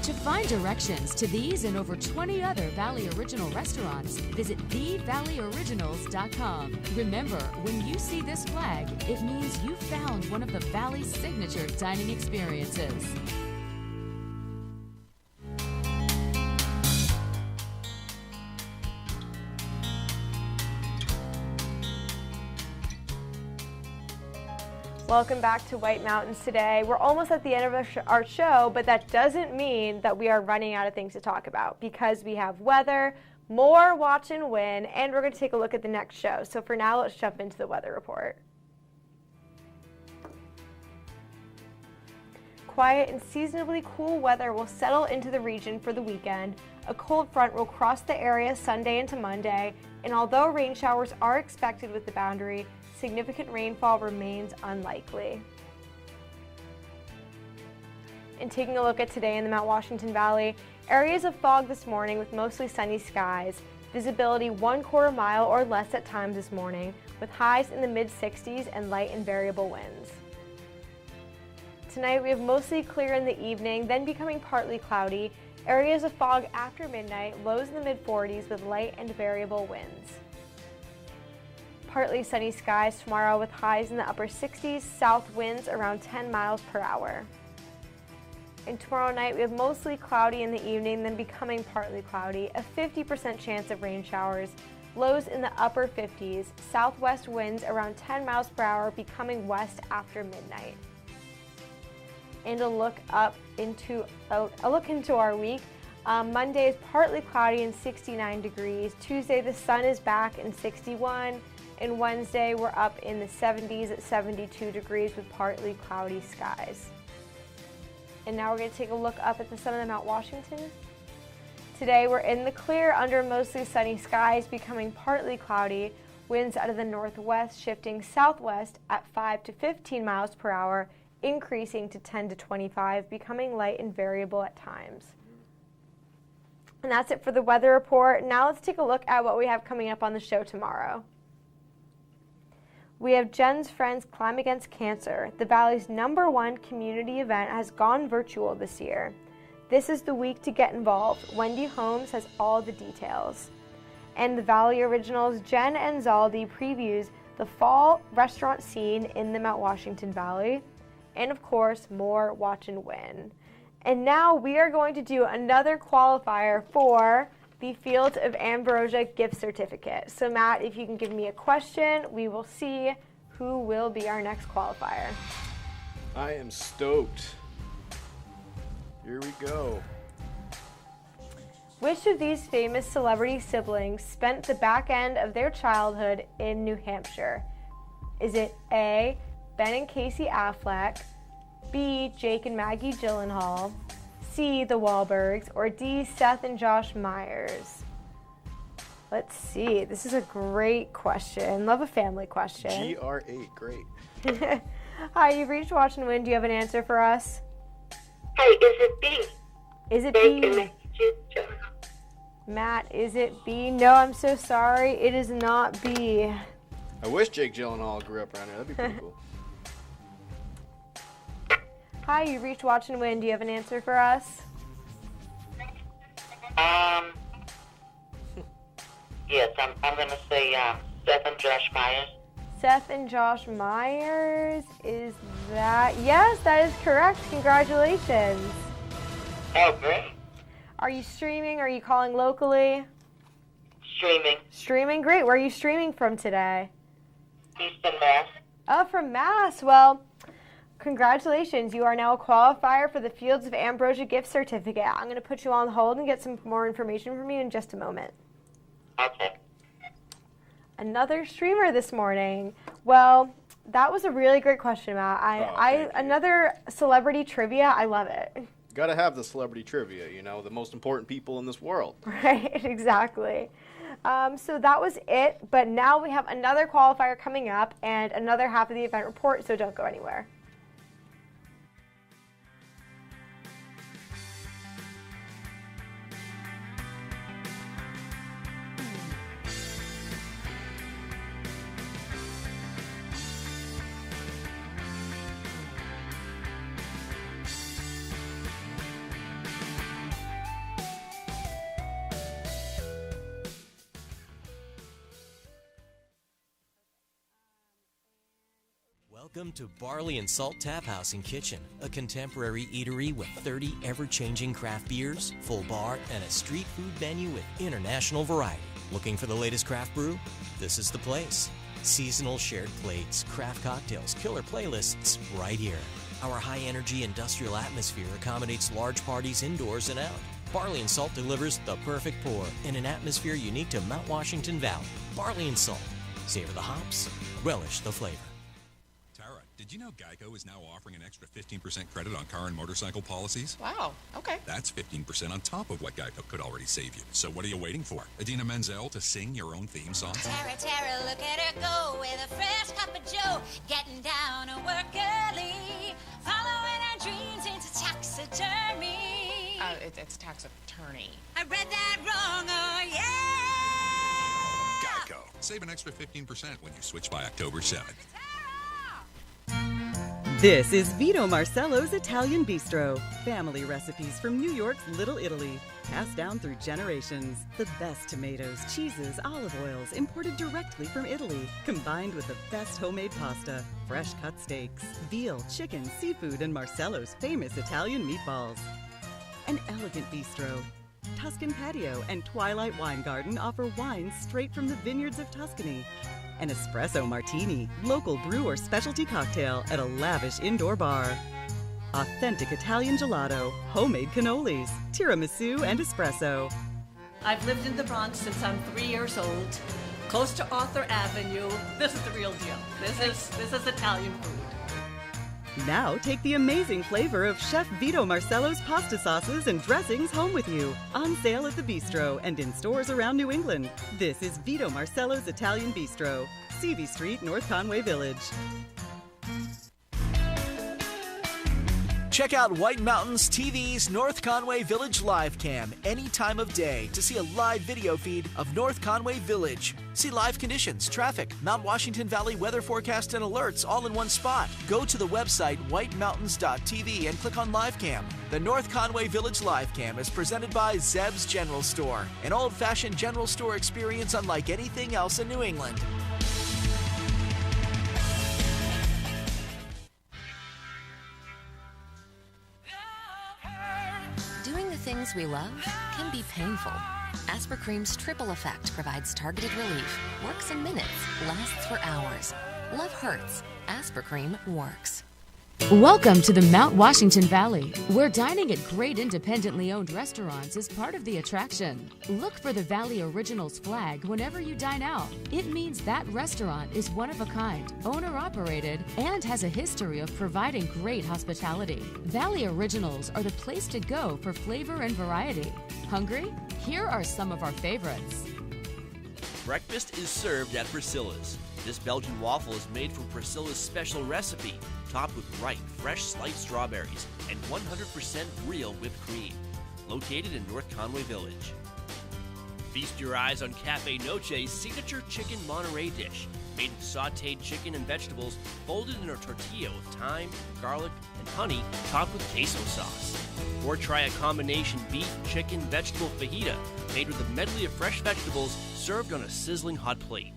To find directions to these and over 20 other Valley Original restaurants, visit thevalleyoriginals.com. Remember, when you see this flag, it means you found one of the Valley's signature dining experiences. Welcome back to White Mountains today. We're almost at the end of our show, but that doesn't mean that we are running out of things to talk about because we have weather, more Watch and Win, and we're going to take a look at the next show. So for now, let's jump into the weather report. Quiet and seasonably cool weather will settle into the region for the weekend. A cold front will cross the area Sunday into Monday, and although rain showers are expected with the boundary, significant rainfall remains unlikely. And taking a look at today in the Mount Washington Valley, areas of fog this morning with mostly sunny skies. Visibility 1/4 mile or less at times this morning, with highs in the mid-60s and light and variable winds. Tonight we have mostly clear in the evening, then becoming partly cloudy. Areas of fog after midnight, lows in the mid-40s with light and variable winds. Partly sunny skies tomorrow with highs in the upper 60s, south winds around 10 miles per hour. And tomorrow night we have mostly cloudy in the evening, then becoming partly cloudy, a 50% chance of rain showers, lows in the upper 50s, southwest winds around 10 miles per hour, becoming west after midnight. And a look into our week. Monday is partly cloudy and 69 degrees. Tuesday the sun is back and 61. And Wednesday we're up in the 70s at 72 degrees with partly cloudy skies. And now we're going to take a look up at the sun of Mount Washington. Today we're in the clear under mostly sunny skies, becoming partly cloudy. Winds out of the northwest shifting southwest at 5 to 15 miles per hour, increasing to 10 to 25, becoming light and variable at times. And that's it for the weather report. Now let's take a look at what we have coming up on the show tomorrow. We have Jen's Friends Climb Against Cancer. The Valley's #1 community event has gone virtual this year. This is the week to get involved. Wendy Holmes has all the details. And the Valley Originals Jen and Zaldi previews the fall restaurant scene in the Mount Washington Valley. And of course, more Watch and Win. And now we are going to do another qualifier for the Fields of Ambrosia gift certificate. So Matt, if you can give me a question, we will see who will be our next qualifier. I am stoked. Here we go. Which of these famous celebrity siblings spent the back end of their childhood in New Hampshire? Is it A, Ben and Casey Affleck, B, Jake and Maggie Gyllenhaal, C, the Wahlbergs, or D, Seth and Josh Myers? Let's see. This is a great question. Love a family question. GR8, great. Hi, you've reached Watch and Win. Do you have an answer for us? Hey, is it B? Is it B? Matt, is it B? No, I'm so sorry. It is not B. I wish Jake Gyllenhaal grew up around here. That'd be pretty cool. Hi, you've reached Watch and Win. Do you have an answer for us? Yes, I'm going to say Seth and Josh Myers. Seth and Josh Myers, is that? Yes, that is correct. Congratulations. Oh, great. Are you streaming? Are you calling locally? Streaming. Streaming, great. Where are you streaming from today? Houston, Mass. Oh, from Mass. Well, congratulations. You are now a qualifier for the Fields of Ambrosia gift certificate. I'm going to put you on hold and get some more information from you in just a moment. Okay. Another streamer this morning. Well, that was a really great question, Matt. Another celebrity trivia. I love it. Gotta have the celebrity trivia, you know, the most important people in this world. Right, exactly. So that was it, but now we have another qualifier coming up and another half of the event report, so don't go anywhere. Welcome to Barley and Salt Tap House and Kitchen, a contemporary eatery with 30 ever-changing craft beers, full bar, and a street food menu with international variety. Looking for the latest craft brew? This is the place. Seasonal shared plates, craft cocktails, killer playlists, right here. Our high-energy industrial atmosphere accommodates large parties indoors and out. Barley and Salt delivers the perfect pour in an atmosphere unique to Mount Washington Valley. Barley and Salt. Savor the hops, relish the flavor. Did you know Geico is now offering an extra 15% credit on car and motorcycle policies? Wow, okay. That's 15% on top of what Geico could already save you. So what are you waiting for? Idina Menzel to sing your own theme song? Tara, Tara, look at her go with a fresh cup of joe, getting down to work early, following her dreams into taxidermy. It's tax attorney. I read that wrong, oh yeah! Geico. Save an extra 15% when you switch by October 7th. This is Vito Marcello's Italian Bistro. Family recipes from New York's Little Italy. Passed down through generations. The best tomatoes, cheeses, olive oils imported directly from Italy. Combined with the best homemade pasta, fresh cut steaks, veal, chicken, seafood, and Marcello's famous Italian meatballs. An elegant bistro. Tuscan Patio and Twilight Wine Garden offer wines straight from the vineyards of Tuscany. An espresso martini, local brew or specialty cocktail at a lavish indoor bar. Authentic Italian gelato, homemade cannolis, tiramisu, and espresso. I've lived in the Bronx since I'm 3 years old, close to Arthur Avenue. This is the real deal. This is Italian food. Now take the amazing flavor of Chef Vito Marcello's pasta sauces and dressings home with you. On sale at the Bistro and in stores around New England. This is Vito Marcello's Italian Bistro, CV Street, North Conway Village. Check out White Mountains TV's North Conway Village live cam any time of day to see a live video feed of North Conway Village. See live conditions, traffic, Mount Washington Valley weather forecast and alerts all in one spot. Go to the website whitemountains.tv and click on live cam. The North Conway Village live cam is presented by Zeb's General Store, an old-fashioned general store experience unlike anything else in New England. Doing the things we love can be painful. Aspercream's triple effect provides targeted relief, works in minutes, lasts for hours. Love hurts. Aspercream works. Welcome to the Mount Washington Valley, where dining at great independently owned restaurants is part of the attraction. Look for the Valley Originals flag whenever you dine out. It means that restaurant is one of a kind, owner-operated, and has a history of providing great hospitality. Valley Originals are the place to go for flavor and variety. Hungry? Here are some of our favorites. Breakfast is served at Priscilla's. This Belgian waffle is made from Priscilla's special recipe, topped with ripe, fresh sliced strawberries and 100% real whipped cream. Located in North Conway Village. Feast your eyes on Cafe Noche's signature chicken Monterey dish, made with sautéed chicken and vegetables folded in a tortilla with thyme, garlic, and honey, topped with queso sauce. Or try a combination beef, chicken, vegetable fajita, made with a medley of fresh vegetables served on a sizzling hot plate.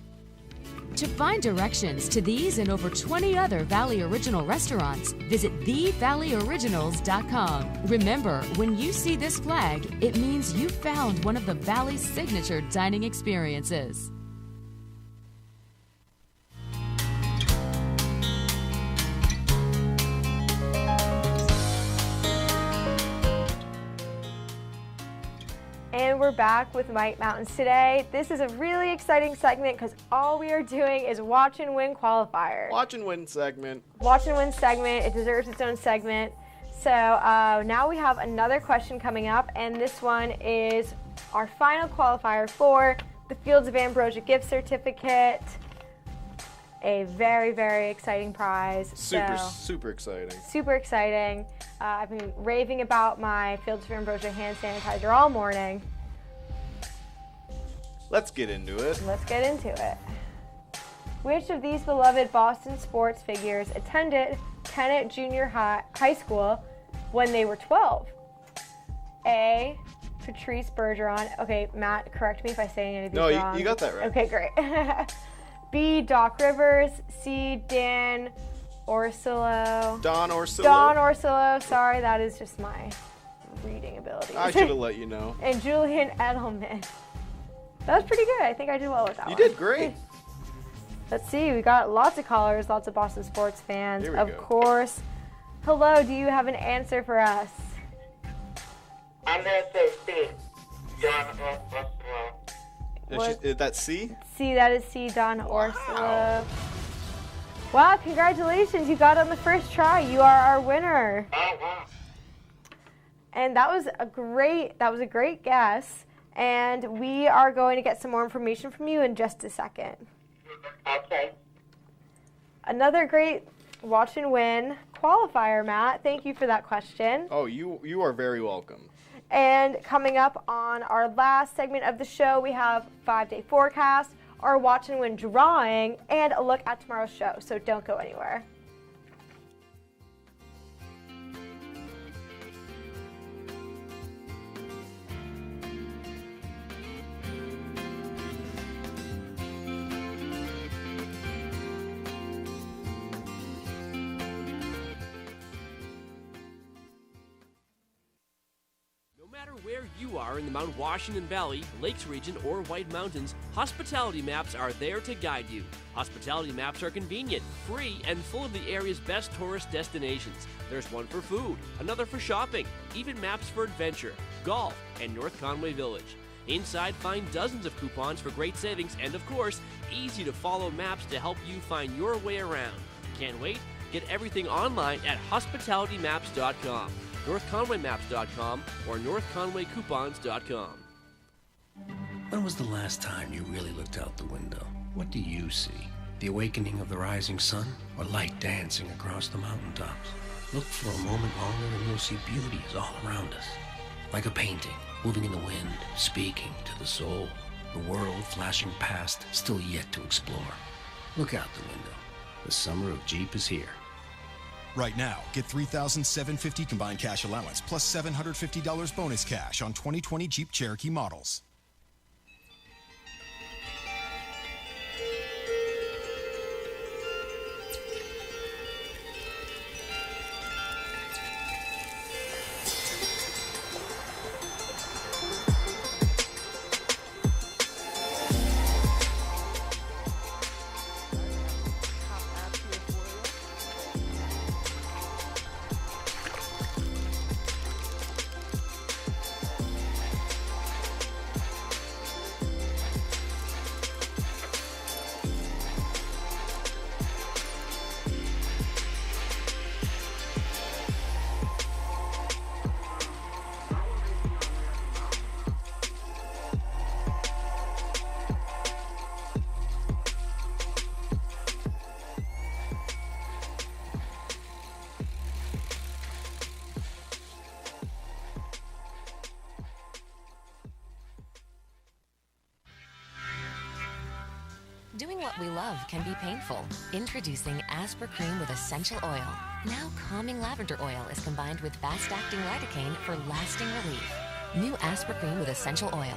To find directions to these and over 20 other Valley Original restaurants, visit thevalleyoriginals.com. Remember, when you see this flag, it means you found one of the Valley's signature dining experiences. And we're back with White Mountains today. This is a really exciting segment because all we are doing is watch and win qualifiers. Watch and win segment. Watch and win segment. It deserves its own segment. So now we have another question coming up, and this one is our final qualifier for the Fields of Ambrosia gift certificate. A very, very exciting prize. Super exciting. Super exciting. I've been raving about my Fields of Ambrosia hand sanitizer all morning. Let's get into it. Let's get into it. Which of these beloved Boston sports figures attended Kennett Junior High School when they were 12? A. Patrice Bergeron. Okay, Matt, correct me if I say any of these wrong. No, you got that right. Okay, great. B. Doc Rivers. C. Dan Orsillo. Don Orsillo. Don Orsillo. Sorry, that is just my reading ability. I should have let you know. And Julian Edelman. That was pretty good. I think I did well with that one. You did great. Let's see. We got lots of callers, lots of Boston sports fans. Here we of go. course. Hello, do you have an answer for us? I'm going to say C. John Orsillo. Is that C? C, that is C, Don Orsillo. Wow, congratulations. You got it on the first try. You are our winner. Oh, wow. And that was a great guess. And we are going to get some more information from you in just a second. Okay. Another great watch and win qualifier, Matt. Thank you for that question. Oh, you are very welcome. And coming up on our last segment of the show, we have 5-day forecast, our watch and win drawing, and a look at tomorrow's show. So don't go anywhere. No matter where you are in the Mount Washington Valley, Lakes region, or White Mountains, Hospitality Maps are there to guide you. Hospitality Maps are convenient, free, and full of the area's best tourist destinations. There's one for food, another for shopping, even maps for adventure, golf, and North Conway Village. Inside, find dozens of coupons for great savings and, of course, easy-to-follow maps to help you find your way around. Can't wait? Get everything online at hospitalitymaps.com, northconwaymaps.com, or northconwaycoupons.com. When was the last time you really looked out the window? What do you see? The awakening of the rising sun, or light dancing across the mountaintops? Look for a moment longer and you'll see beauties all around us. Like a painting, moving in the wind, speaking to the soul. The world flashing past, still yet to explore. Look out the window. The summer of Jeep is here. Right now, get $3,750 combined cash allowance plus $750 bonus cash on 2020 Jeep Cherokee models. Doing what we love can be painful. Introducing Aspercreme with essential oil. Now calming lavender oil is combined with fast-acting lidocaine for lasting relief. New Aspercreme with essential oil.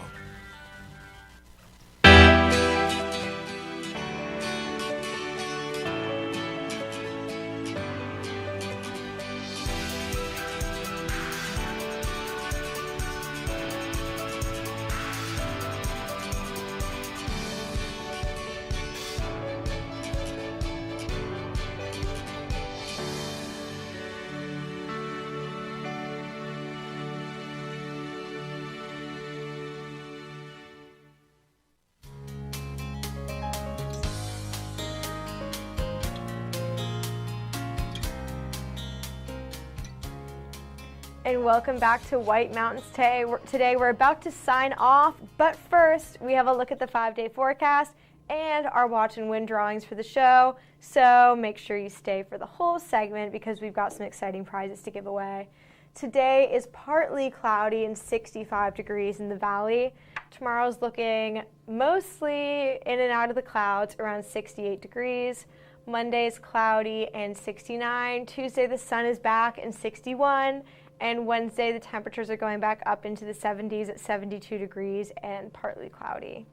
And welcome back to White Mountains Today we're about to sign off, but first we have a look at the 5-day forecast and our watch and win drawings for the show. So make sure you stay for the whole segment because we've got some exciting prizes to give away. Today is partly cloudy and 65 degrees in the valley. Tomorrow's looking mostly in and out of the clouds, around 68 degrees. Monday's cloudy and 69. Tuesday the sun is back and 61. And Wednesday, the temperatures are going back up into the 70s at 72 degrees and partly cloudy.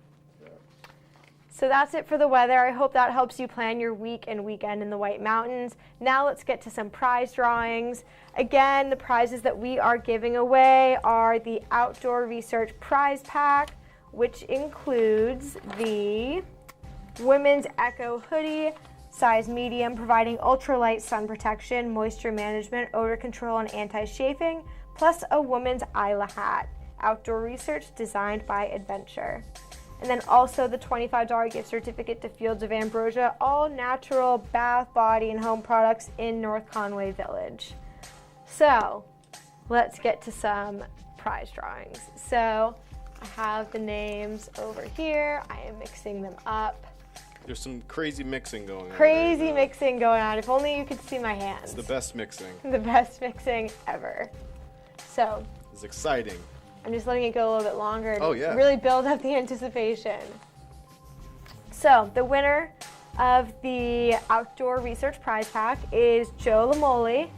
So that's it for the weather. I hope that helps you plan your week and weekend in the White Mountains. Now let's get to some prize drawings. Again, the prizes that we are giving away are the Outdoor Research Prize Pack, which includes the Women's Echo Hoodie, size medium, providing ultralight sun protection, moisture management, odor control, and anti-chafing, plus a woman's Isla hat. Outdoor Research, designed by Adventure. And then also the $25 gift certificate to Fields of Ambrosia, all natural bath, body, and home products in North Conway Village. So let's get to some prize drawings. So I have the names over here. I am mixing them up. There's some crazy mixing going on. Crazy mixing going on. If only you could see my hands. It's the best mixing. The best mixing ever. So it's exciting. I'm just letting it go a little bit longer to really build up the anticipation. So the winner of the Outdoor Research Prize Pack is Joe Lamole,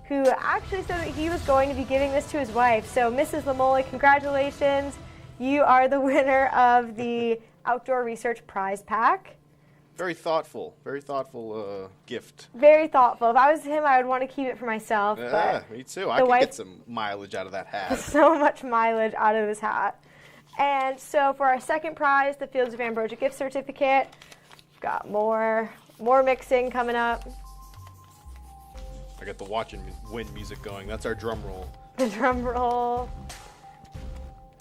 who actually said that he was going to be giving this to his wife. So Mrs. Lamole, congratulations. You are the winner of the Outdoor Research Prize Pack. Very thoughtful gift. Very thoughtful. If I was him, I would want to keep it for myself. Yeah, but me too. I could get some mileage out of that hat. So much mileage out of this hat. And so for our second prize, the Fields of Ambrosia gift certificate, we've got more mixing coming up. I got the Watch and Win music going. That's our drum roll. The drum roll.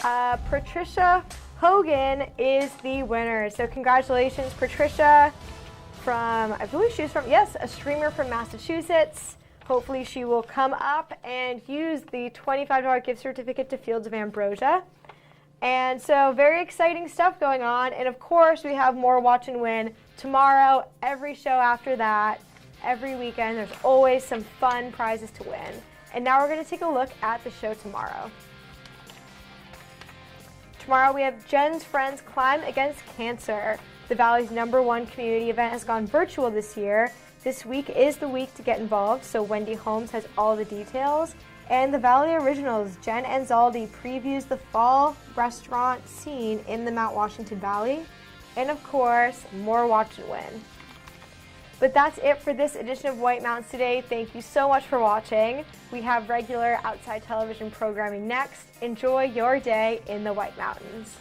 Patricia Hogan is the winner. So congratulations, Patricia, from, I believe she's from, yes, a streamer from Massachusetts. Hopefully she will come up and use the $25 gift certificate to Fields of Ambrosia. And so very exciting stuff going on. And of course, we have more Watch and Win tomorrow, every show after that, every weekend. There's always some fun prizes to win. And now we're going to take a look at the show tomorrow. Tomorrow we have Jen's Friends Climb Against Cancer. The Valley's #1 community event has gone virtual this year. This week is the week to get involved, so Wendy Holmes has all the details. And the Valley Originals, Jen Anzaldi, previews the fall restaurant scene in the Mount Washington Valley. And of course, more Watch and Win. But that's it for this edition of White Mountains Today. Thank you so much for watching. We have regular outside television programming next. Enjoy your day in the White Mountains.